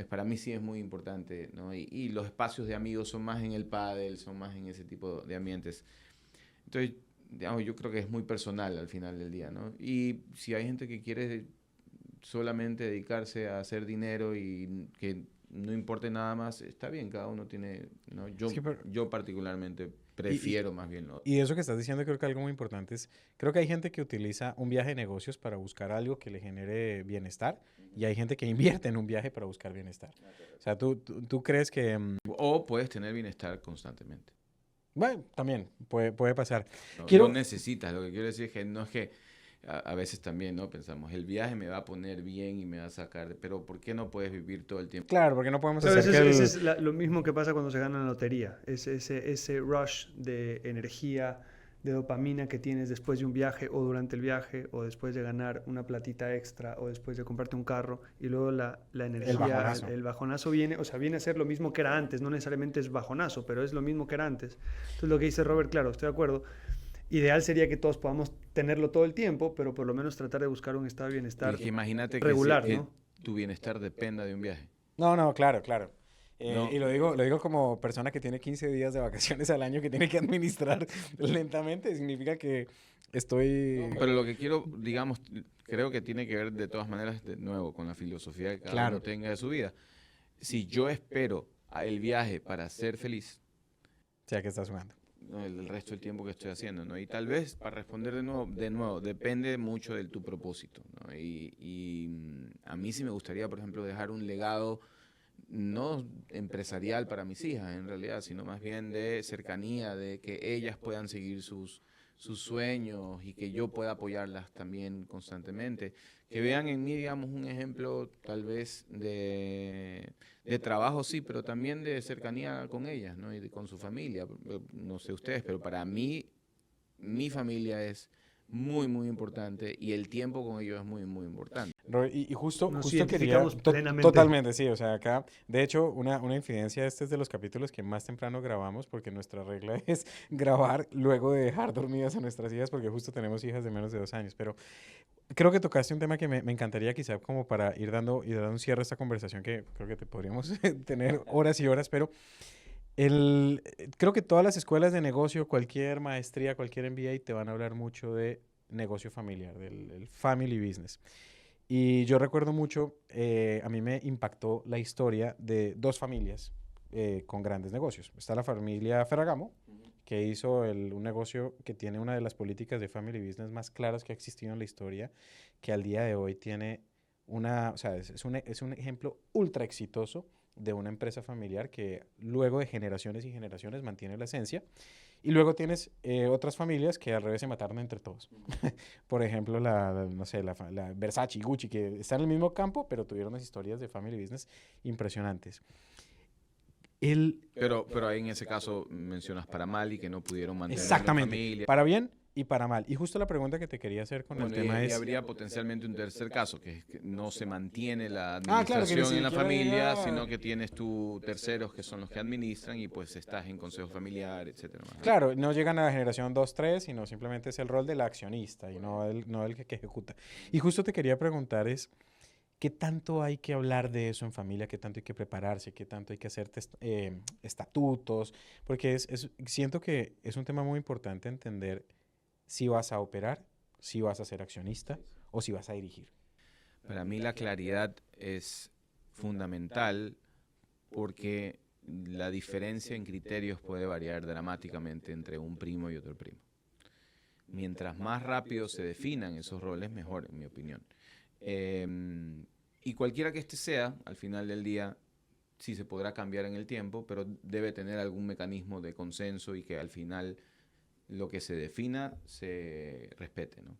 Para mí sí es muy importante, ¿no? Y los espacios de amigos son más en el pádel, son más en ese tipo de ambientes. Entonces, digamos, yo creo que es muy personal al final del día, ¿no? Y si hay gente que quiere solamente dedicarse a hacer dinero y que no importe nada más, está bien, cada uno tiene, ¿no? Yo particularmente prefiero más bien lo... Y eso que estás diciendo creo que algo muy importante es, creo que hay gente que utiliza un viaje de negocios para buscar algo que le genere bienestar y hay gente que invierte en un viaje para buscar bienestar. O sea, tú crees que... O puedes tener bienestar constantemente. Bueno, también puede pasar. No necesitas, lo que quiero decir es que no es que a veces también, ¿no? Pensamos, el viaje me va a poner bien y me va a sacar, pero ¿por qué no puedes vivir todo el tiempo? Claro, porque no podemos Pero hacer eso es lo mismo que pasa cuando se gana la lotería, ese rush de energía, de dopamina que tienes después de un viaje o durante el viaje o después de ganar una platita extra o después de comprarte un carro y luego la energía, el bajonazo viene, o sea, viene a ser lo mismo que era antes, no necesariamente es bajonazo, pero es lo mismo que era antes. Entonces lo que dice Robert, claro, estoy de acuerdo. Ideal sería que todos podamos tenerlo todo el tiempo, pero por lo menos tratar de buscar un estado de bienestar imagínate regular, que ¿no? tu bienestar dependa de un viaje. No, claro. No. Y lo digo como persona que tiene 15 días de vacaciones al año que tiene que administrar lentamente, significa que estoy... Pero lo que quiero, digamos, creo que tiene que ver de todas maneras, de nuevo, con la filosofía que cada uno tenga de su vida. Si yo espero el viaje para ser feliz, O sea, que estás jugando. ¿no? El resto del tiempo que estoy haciendo, ¿no? Y tal vez, para responder de nuevo, depende mucho de tu propósito, ¿no? Y a mí sí me gustaría, por ejemplo, dejar un legado no empresarial para mis hijas, en realidad, sino más bien de cercanía, de que ellas puedan seguir sus sueños y que yo pueda apoyarlas también constantemente. Que vean en mí, digamos, un ejemplo tal vez de trabajo, sí, pero también de cercanía con ellas, ¿no? Y con su familia. No sé ustedes, pero para mí, mi familia es muy, muy importante y el tiempo con ellos es muy, muy importante. Y justo Nos quería... identificamos plenamente. Totalmente, sí. O sea, acá, de hecho, una infidencia, este es de los capítulos que más temprano grabamos porque nuestra regla es grabar luego de dejar dormidas a nuestras hijas porque justo tenemos hijas de menos de 2 años. Pero creo que tocaste un tema que me encantaría quizá como para ir dando un cierre a esta conversación que creo que podríamos tener horas y horas, pero creo que todas las escuelas de negocio, cualquier maestría, cualquier MBA te van a hablar mucho de negocio familiar, del family business. Y yo recuerdo mucho, a mí me impactó la historia de 2 familias con grandes negocios. Está la familia Ferragamo, que hizo un negocio que tiene una de las políticas de family business más claras que ha existido en la historia, que al día de hoy tiene o sea, es un ejemplo ultra exitoso de una empresa familiar que luego de generaciones y generaciones mantiene la esencia. Y luego tienes otras familias que al revés se mataron entre todos. Por ejemplo, no sé, la Versace y Gucci, que están en el mismo campo, pero tuvieron unas historias de family business impresionantes. Pero ahí en ese caso mencionas para mal y que no pudieron mantener la Exactamente, familia. para bien y para mal. Y justo la pregunta que te quería hacer con el Bueno, tema y es... habría potencialmente un tercer caso, que es que no se mantiene la Ah, claro, que ni administración en la siquiera familia, llega... sino que tienes tú terceros que son los que administran y pues estás en consejo familiar, etcétera. Claro, no llegan a la generación 2 3 sino simplemente es el rol del accionista y no el que ejecuta. Y justo te quería preguntar es, ¿qué tanto hay que hablar de eso en familia? ¿Qué tanto hay que prepararse? ¿Qué tanto hay que hacer estatutos? Porque siento que es un tema muy importante entender si vas a operar, si vas a ser accionista o si vas a dirigir. Para mí la claridad es fundamental porque la diferencia en criterios puede variar dramáticamente entre un primo y otro primo. Mientras más rápido se definan esos roles, mejor, en mi opinión. Y cualquiera que este sea, al final del día, sí se podrá cambiar en el tiempo, pero debe tener algún mecanismo de consenso y que al final lo que se defina se respete, ¿no?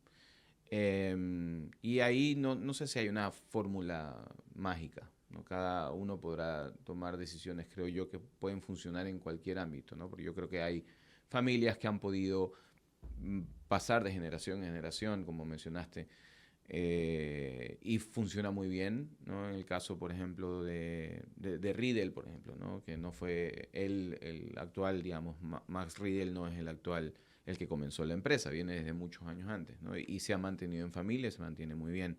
Y ahí no sé si hay una fórmula mágica, ¿no? Cada uno podrá tomar decisiones, creo yo, que pueden funcionar en cualquier ámbito, ¿no? Porque yo creo que hay familias que han podido pasar de generación en generación, como mencionaste, y funciona muy bien, ¿no? En el caso, por ejemplo, de Riedel, por ejemplo, ¿no? Que no fue él el actual, digamos, Max Riedel no es el actual, el que comenzó la empresa, viene desde muchos años antes, ¿no? Y se ha mantenido en familia, se mantiene muy bien.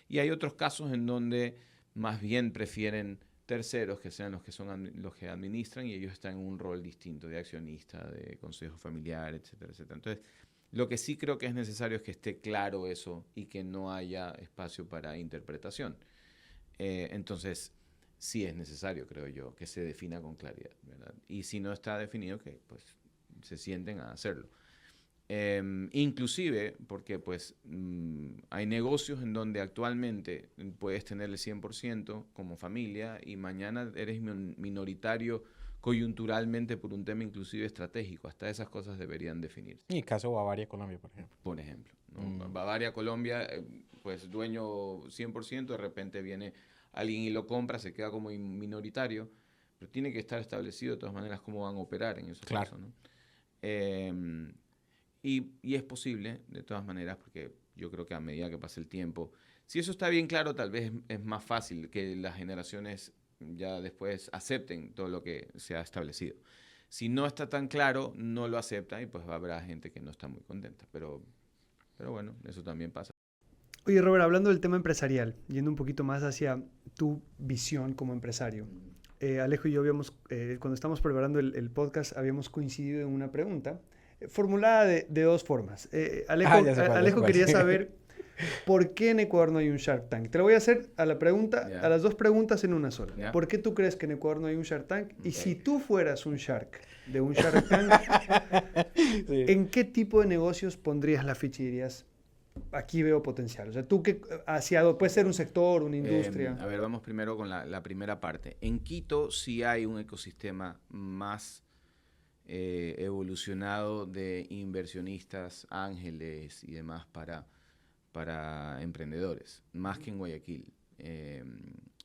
Y hay otros casos en donde más bien prefieren terceros que sean los que son los que administran y ellos están en un rol distinto de accionista, de consejo familiar, etcétera, etcétera. Entonces, lo que sí creo que es necesario es que esté claro eso y que no haya espacio para interpretación. Entonces, sí es necesario, creo yo, que se defina con claridad, ¿verdad? Y si no está definido, que pues se sienten a hacerlo. Inclusive porque pues hay negocios en donde actualmente puedes tener el 100% como familia y mañana eres minoritario coyunturalmente por un tema inclusive estratégico. Hasta esas cosas deberían definirse. Y caso Bavaria, Colombia, por ejemplo. Por ejemplo, ¿no? Bavaria, Colombia, pues dueño 100%, de repente viene alguien y lo compra, se queda como minoritario, pero tiene que estar establecido de todas maneras cómo van a operar en esos Claro. casos, ¿no? Y es posible, de todas maneras, porque yo creo que a medida que pase el tiempo, si eso está bien claro, tal vez es más fácil que las generaciones ya después acepten todo lo que se ha establecido. Si no está tan claro, no lo aceptan y pues habrá gente que no está muy contenta. Pero bueno, eso también pasa. Oye, Robert, hablando del tema empresarial, yendo un poquito más hacia tu visión como empresario. Alejo y yo cuando estábamos preparando el podcast, habíamos coincidido en una pregunta formulada de dos formas. Alejo, Ya sé cuál, Alejo ya sé quería cuál. saber por qué en Ecuador no hay un Shark Tank. Te lo voy a hacer a Ya. las dos preguntas en una sola. Ya. ¿Por qué tú crees que en Ecuador no hay un Shark Tank? Y Ok. si tú fueras un Shark de un Shark Tank, Sí. ¿en qué tipo de negocios pondrías la ficha y dirías, aquí veo potencial? O sea, tú que puede ser un sector, una industria. A ver, vamos primero con la primera parte. En Quito sí hay un ecosistema más evolucionado de inversionistas, ángeles y demás para emprendedores, más que en Guayaquil.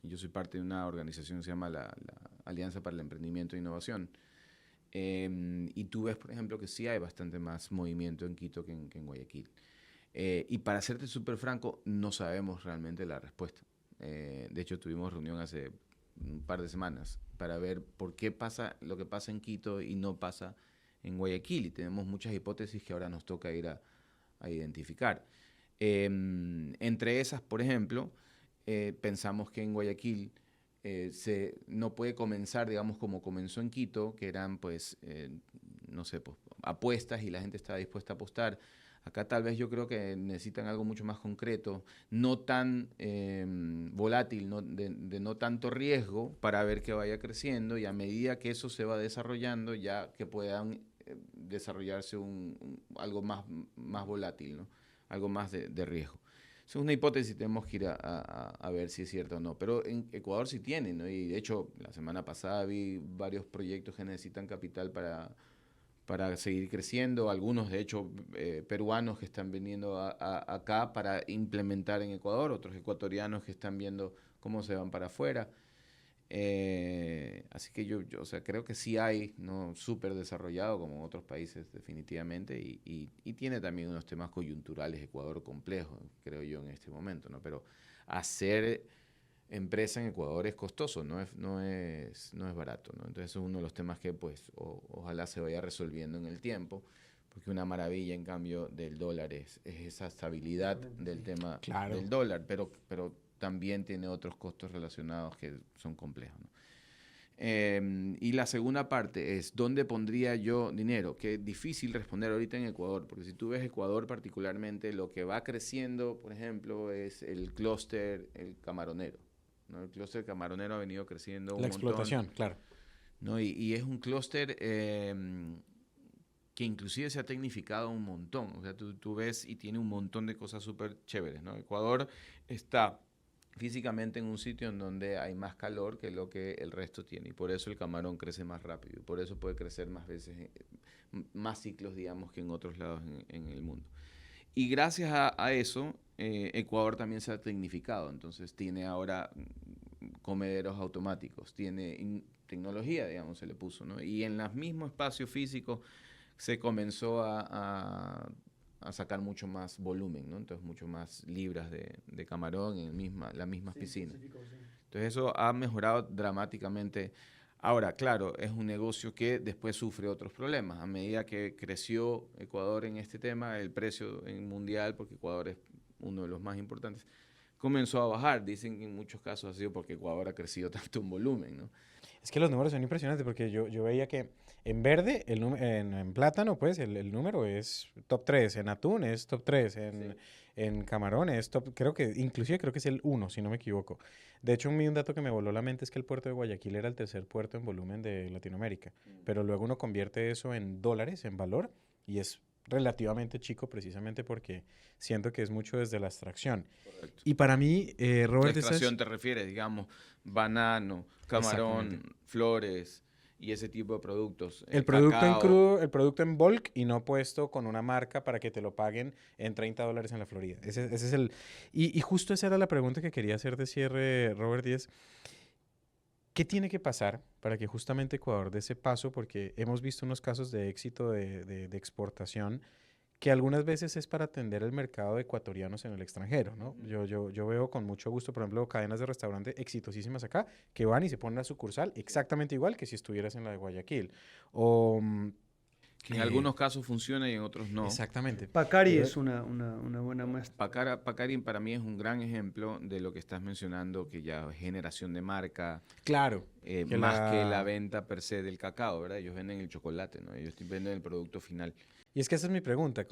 Yo soy parte de una organización que se llama la Alianza para el Emprendimiento e Innovación. Y tú ves, por ejemplo, que sí hay bastante más movimiento en Quito que en Guayaquil. Y para serte súper franco, no sabemos realmente la respuesta. De hecho, tuvimos reunión hace un par de semanas para ver por qué pasa lo que pasa en Quito y no pasa en Guayaquil. Y tenemos muchas hipótesis que ahora nos toca ir a identificar. Entre esas, por ejemplo, pensamos que en Guayaquil no puede comenzar, digamos, como comenzó en Quito, que eran, pues, no sé, pues, apuestas y la gente estaba dispuesta a apostar. Acá tal vez yo creo que necesitan algo mucho más concreto, no tan volátil, de no tanto riesgo para ver que vaya creciendo y a medida que eso se va desarrollando ya que puedan desarrollarse algo más volátil, ¿no? Algo más de riesgo. Eso es una hipótesis, tenemos que ir a ver si es cierto o no. Pero en Ecuador sí tienen, ¿no? Y de hecho, la semana pasada vi varios proyectos que necesitan capital para seguir creciendo. Algunos, de hecho, peruanos que están viniendo acá para implementar en Ecuador. Otros ecuatorianos que están viendo cómo se van para afuera. Así que o sea, creo que sí hay, no súper desarrollado como en otros países definitivamente, y tiene también unos temas coyunturales Ecuador complejos, creo yo, en este momento, ¿no? Pero hacer empresa en Ecuador es costoso, no es barato, ¿no? Entonces es uno de los temas que pues ojalá se vaya resolviendo en el tiempo, porque una maravilla en cambio del dólar es esa estabilidad del tema Claro. del dólar, pero también tiene otros costos relacionados que son complejos, ¿no? Y la segunda parte es, ¿dónde pondría yo dinero? Que es difícil responder ahorita en Ecuador, porque si tú ves Ecuador particularmente, lo que va creciendo, por ejemplo, es el clúster, el camaronero, ¿no? El clúster camaronero ha venido creciendo un La montón, explotación, claro. ¿no? Y es un clúster que inclusive se ha tecnificado un montón. O sea, tú ves y tiene un montón de cosas súper chéveres, ¿no? Ecuador está físicamente en un sitio en donde hay más calor que lo que el resto tiene, y por eso el camarón crece más rápido, y por eso puede crecer más veces, más ciclos, digamos, que en otros lados en el mundo. Y gracias a eso, Ecuador también se ha tecnificado, entonces tiene ahora comederos automáticos, tiene tecnología, digamos, se le puso, ¿no? Y en el mismo espacio físico se comenzó a sacar mucho más volumen, ¿no? Entonces, mucho más libras de camarón en las mismas piscinas. Entonces, eso ha mejorado dramáticamente. Ahora, claro, es un negocio que después sufre otros problemas. A medida que creció Ecuador en este tema, el precio en mundial, porque Ecuador es uno de los más importantes, comenzó a bajar. Dicen que en muchos casos ha sido porque Ecuador ha crecido tanto en volumen, ¿no? Es que los números son impresionantes porque yo veía que en verde, en plátano, pues el número es top 3, en atún es top 3, en camarón es top, inclusive creo que es el uno, si no me equivoco. De hecho, un dato que me voló la mente es que el puerto de Guayaquil era el tercer puerto en volumen de Latinoamérica, pero luego uno convierte eso en dólares, en valor, y es relativamente chico precisamente porque siento que es mucho desde la extracción. Correcto. Y para mí, La Robert, extracción te refieres, digamos, banano, Exactamente. camarón, flores y ese tipo de productos. El producto en Cacao. crudo, el producto en bulk y no puesto con una marca para que te lo paguen en $30 en la Florida. Ese es el... Y justo esa era la pregunta que quería hacer de cierre, Robert, y es, ¿qué tiene que pasar para que justamente Ecuador dé ese paso? Porque hemos visto unos casos de éxito de exportación que algunas veces es para atender el mercado de ecuatorianos en el extranjero, ¿no? Yo veo con mucho gusto, por ejemplo, cadenas de restaurante exitosísimas acá que van y se ponen la sucursal exactamente igual que si estuvieras en la de Guayaquil. O, Que en algunos casos funciona y en otros no. exactamente. Pacari Yo- es una buena muestra. Pacari para mí es un gran ejemplo de lo que estás mencionando, que ya es generación de marca, Claro. Que más que la venta per se del cacao, ¿verdad? Ellos venden el chocolate, ¿no? Ellos venden el producto final. Y es que esa es mi pregunta,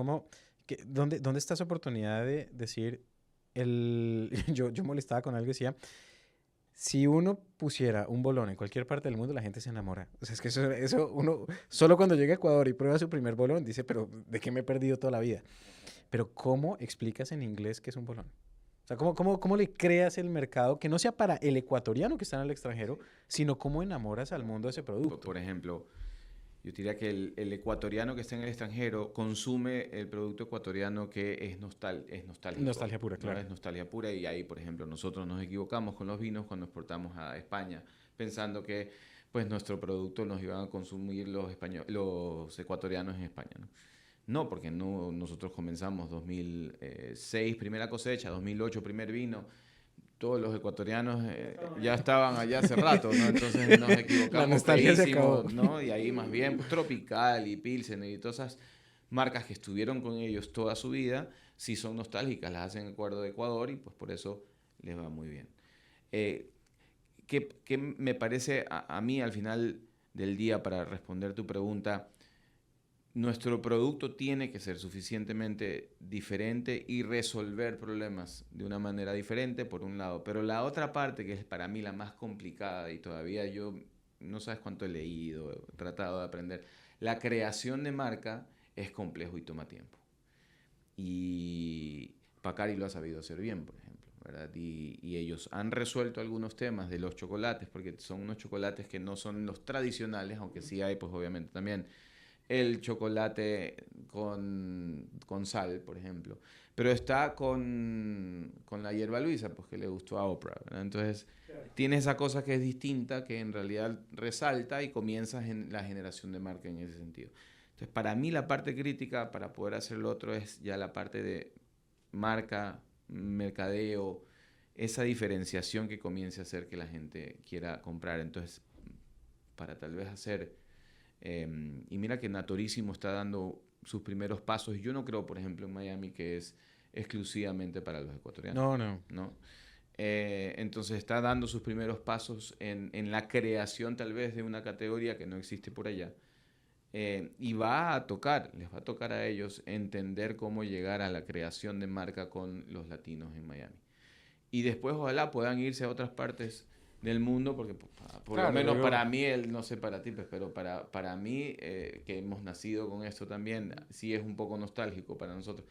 ¿dónde está esa oportunidad de decir, yo molestaba con algo que decía, si uno pusiera un bolón en cualquier parte del mundo, la gente se enamora. O sea, es que eso uno, solo cuando llega a Ecuador y prueba su primer bolón, dice, pero ¿de qué me he perdido toda la vida? Pero ¿cómo explicas en inglés qué es un bolón? O sea, ¿cómo le creas el mercado que no sea para el ecuatoriano que está en el extranjero, sino cómo enamoras al mundo de ese producto? Por ejemplo, yo diría que el ecuatoriano que está en el extranjero consume el producto ecuatoriano que es nostálgico. Nostalgia pura, ¿no? claro. Es nostalgia pura, y ahí, por ejemplo, nosotros nos equivocamos con los vinos cuando exportamos a España, pensando que pues nuestro producto nos iban a consumir los ecuatorianos en España, ¿no? No, porque nosotros comenzamos 2006, primera cosecha, 2008, primer vino. Todos los ecuatorianos ya estaban allá hace rato, ¿no? Entonces nos La equivocamos nostalgia se feísimo, acabó. ¿no? Y ahí más bien pues, Tropical y Pilsen y todas esas marcas que estuvieron con ellos toda su vida, sí son nostálgicas, las hacen en acuerdo de Ecuador y pues por eso les va muy bien. ¿Qué me parece a mí al final del día, para responder tu pregunta? Nuestro producto tiene que ser suficientemente diferente y resolver problemas de una manera diferente, por un lado. Pero la otra parte, que es para mí la más complicada, y todavía yo no sabes cuánto he leído, he tratado de aprender, la creación de marca es complejo y toma tiempo. Y Pacari lo ha sabido hacer bien, por ejemplo, ¿verdad? Y ellos han resuelto algunos temas de los chocolates, porque son unos chocolates que no son los tradicionales, aunque sí hay, pues obviamente también el chocolate con sal, por ejemplo. Pero está con la hierba Luisa, pues que le gustó a Oprah, ¿verdad? Entonces, tiene esa cosa que es distinta, que en realidad resalta y comienzas en la generación de marca en ese sentido. Entonces, para mí la parte crítica para poder hacer lo otro es ya la parte de marca, mercadeo, esa diferenciación que comience a hacer que la gente quiera comprar. Entonces, para tal vez hacer... y mira que Naturísimo está dando sus primeros pasos. Yo no creo, por ejemplo, en Miami que es exclusivamente para los ecuatorianos. No, no. ¿No? Entonces está dando sus primeros pasos en la creación tal vez de una categoría que no existe por allá. Y les va a tocar a ellos entender cómo llegar a la creación de marca con los latinos en Miami. Y después ojalá puedan irse a otras partes del mundo, porque por Claro, lo menos yo- para mí, no sé para ti, pues, pero para mí, que hemos nacido con esto también, sí es un poco nostálgico para nosotros.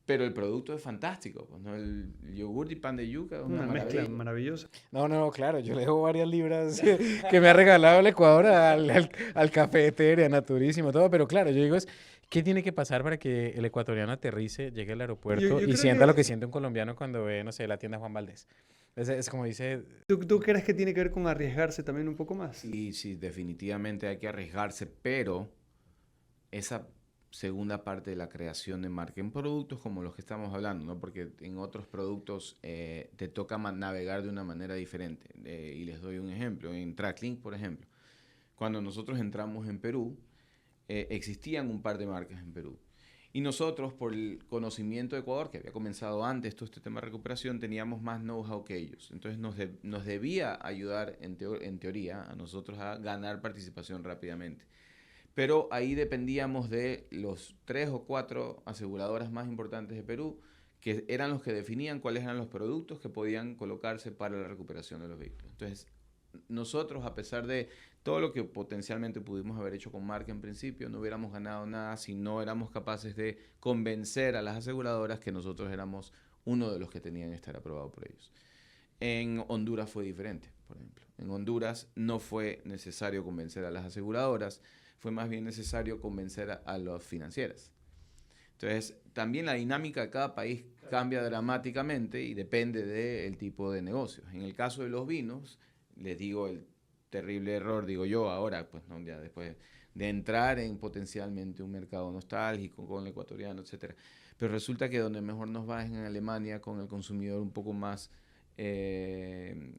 Pero el producto es fantástico, pues, ¿no? El yogur y pan de yuca es una Una mezcla maravilla. maravillosa. No, no, claro, yo le debo varias libras que me ha regalado el Ecuador al cafetería, Naturísimo, todo, pero claro, yo digo es, ¿qué tiene que pasar para que el ecuatoriano aterrice, llegue al aeropuerto Yo y creo sienta lo que que siente un colombiano cuando ve, no sé, la tienda Juan Valdés? Es como dice, ¿tú crees que tiene que ver con arriesgarse también un poco más? Sí, sí, definitivamente hay que arriesgarse, pero esa segunda parte de la creación de marca en productos como los que estamos hablando, ¿no? Porque en otros productos te toca navegar de una manera diferente. Y les doy un ejemplo. En Tracklink, por ejemplo, cuando nosotros entramos en Perú, existían un par de marcas en Perú. Y nosotros, por el conocimiento de Ecuador, que había comenzado antes todo este tema de recuperación, teníamos más know-how que ellos. Entonces nos debía ayudar, en teoría, a nosotros a ganar participación rápidamente. Pero ahí dependíamos de los 3 o 4 aseguradoras más importantes de Perú, que eran los que definían cuáles eran los productos que podían colocarse para la recuperación de los vehículos. Entonces, nosotros, a pesar de todo lo que potencialmente pudimos haber hecho con marca en principio, no hubiéramos ganado nada si no éramos capaces de convencer a las aseguradoras que nosotros éramos uno de los que tenían que estar aprobado por ellos. En Honduras fue diferente, por ejemplo. En Honduras no fue necesario convencer a las aseguradoras, fue más bien necesario convencer a las financieras. Entonces, también la dinámica de cada país cambia dramáticamente y depende del tipo de negocios. En el caso de los vinos, les digo el terrible error, digo yo ahora, pues no, ya después de entrar en potencialmente un mercado nostálgico con el ecuatoriano, etcétera. Pero resulta que donde mejor nos va es en Alemania, con el consumidor un poco más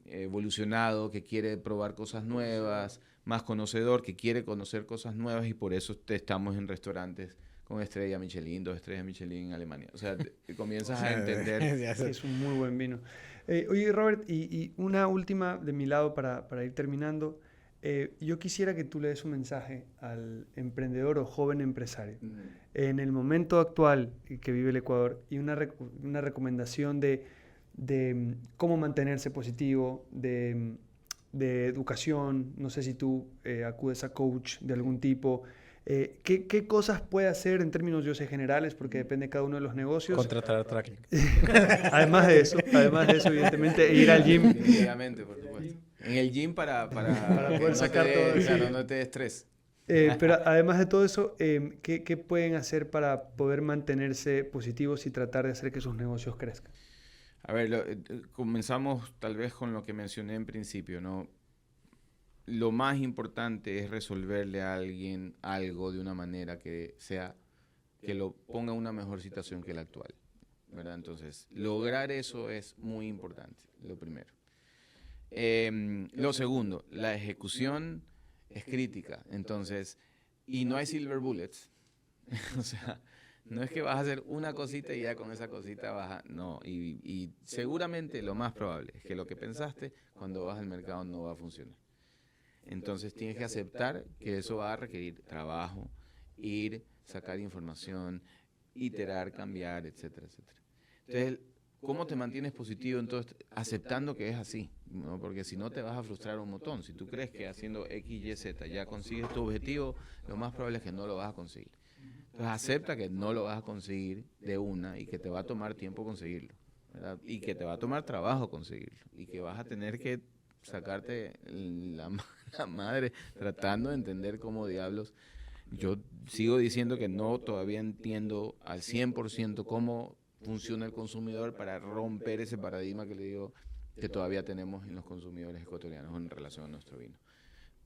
evolucionado, que quiere probar cosas nuevas, más conocedor, que quiere conocer cosas nuevas, y por eso estamos en restaurantes con estrella Michelin, 2 estrellas Michelin en Alemania. O sea, comienzas a entender. ya Sí, sé. es un muy buen vino. Oye, Robert, y una última de mi lado para ir terminando. Yo quisiera que tú le des un mensaje al emprendedor o joven empresario en el momento actual que vive el Ecuador, y una recomendación de cómo mantenerse positivo, de educación. No sé si tú acudes a coach de algún tipo. ¿Qué cosas puede hacer en términos, yo sé, generales, porque depende de cada uno de los negocios? Contratar a Tracklink. Además de eso, evidentemente, ir al gym. Definitivamente, por supuesto. En el gym para que poder sacar todo eso. claro, no te dé estrés. Pero además de todo eso, ¿qué pueden hacer para poder mantenerse positivos y tratar de hacer que sus negocios crezcan? A ver, comenzamos tal vez con lo que mencioné en principio, ¿no? Lo más importante es resolverle a alguien algo de una manera que lo ponga en una mejor situación que la actual, ¿verdad? Entonces, lograr eso es muy importante, lo primero. Lo segundo, la ejecución es crítica, entonces, y no hay silver bullets. O sea, no es que vas a hacer una cosita y ya con esa cosita vas a... No, y seguramente lo más probable es que lo que pensaste cuando vas al mercado no va a funcionar. Entonces tienes que aceptar que eso va a requerir trabajo, ir, sacar información, iterar, cambiar, etcétera, etcétera. Entonces, ¿cómo te mantienes positivo? Entonces, aceptando que es así, ¿no? Porque si no te vas a frustrar un montón. Si tú crees que haciendo X, Y, Z ya consigues tu objetivo, lo más probable es que no lo vas a conseguir. Entonces, acepta que no lo vas a conseguir de una y que te va a tomar tiempo conseguirlo, ¿verdad? Y que te va a tomar trabajo conseguirlo y que vas a tener que sacarte la madre tratando de entender cómo diablos Yo sigo diciendo que no, todavía entiendo al 100% cómo funciona el consumidor para romper ese paradigma que le digo que todavía tenemos en los consumidores ecuatorianos en relación a nuestro vino.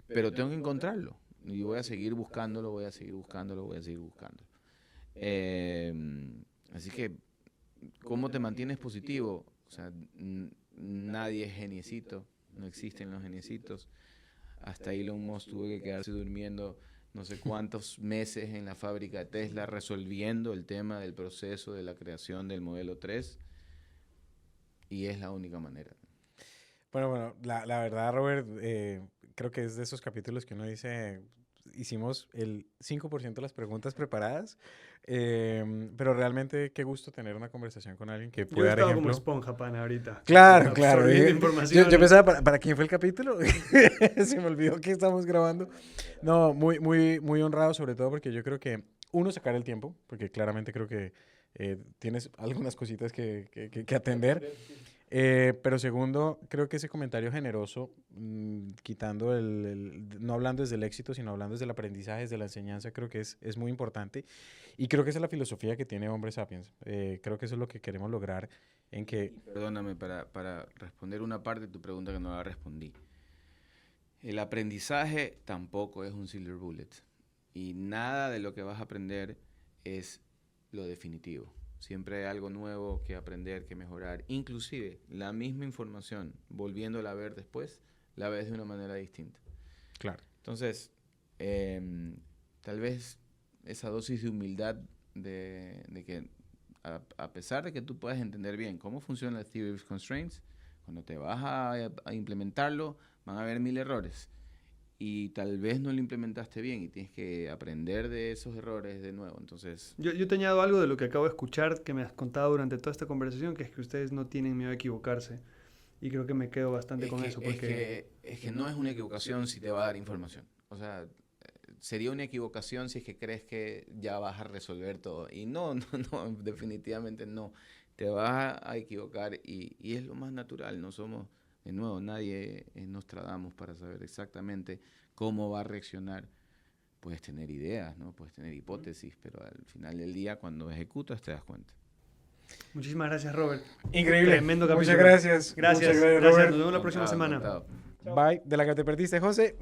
Pero tengo que encontrarlo y voy a seguir buscándolo, voy a seguir buscándolo, voy a seguir buscándolo. Así que, ¿cómo te mantienes positivo? O sea, nadie es geniecito, no existen los geniecitos. Hasta Elon Musk tuvo que quedarse durmiendo no sé cuántos meses en la fábrica de Tesla resolviendo el tema del proceso de la creación del modelo 3 y es la única manera. Bueno, la verdad, Robert, creo que es de esos capítulos que uno dice, hicimos el 5% de las preguntas preparadas, pero realmente qué gusto tener una conversación con alguien que Yo puede he dar estado ejemplo. como esponja, pana, ahorita. Claro, claro. Absorbiendo Yo información. pensaba, ¿para quién fue el capítulo? Se me olvidó que estamos grabando. No, muy honrado, sobre todo porque yo creo que, uno, sacar el tiempo, porque claramente creo que tienes algunas cositas que atender. Pero segundo, creo que ese comentario generoso, quitando no hablando desde el éxito, sino hablando desde el aprendizaje, desde la enseñanza, creo que es muy importante. Y creo que esa es la filosofía que tiene Hombre Sapiens. Creo que eso es lo que queremos lograr en que... Perdóname, para responder una parte de tu pregunta que no la respondí. El aprendizaje tampoco es un silver bullet. Y nada de lo que vas a aprender es lo definitivo. Siempre hay algo nuevo que aprender, que mejorar. Inclusive, la misma información, volviéndola a ver después, la ves de una manera distinta. Claro. Entonces, tal vez esa dosis de humildad de que a pesar de que tú puedas entender bien cómo funciona la Theory of Constraints, cuando te vas a implementarlo, van a haber 1000 errores. Y tal vez no lo implementaste bien y tienes que aprender de esos errores de nuevo. Entonces, Yo te añado algo de lo que acabo de escuchar que me has contado durante toda esta conversación, que es que ustedes no tienen miedo a equivocarse. Y creo que me quedo bastante con eso. Porque es que no es una equivocación si te va a dar información. O sea, sería una equivocación si es que crees que ya vas a resolver todo. Y no, definitivamente no. Te vas a equivocar y es lo más natural. No somos, de nuevo, nadie es Nostradamus para saber exactamente cómo va a reaccionar. Puedes tener ideas, ¿no? Puedes tener hipótesis, pero al final del día, cuando ejecutas, te das cuenta. muchísimas gracias, Robert. Increíble. Tremendo capítulo. Muchas gracias. Gracias, Muchas gracias. Robert. Nos vemos la próxima semana. Encantado. Bye. De la que te perdiste, José.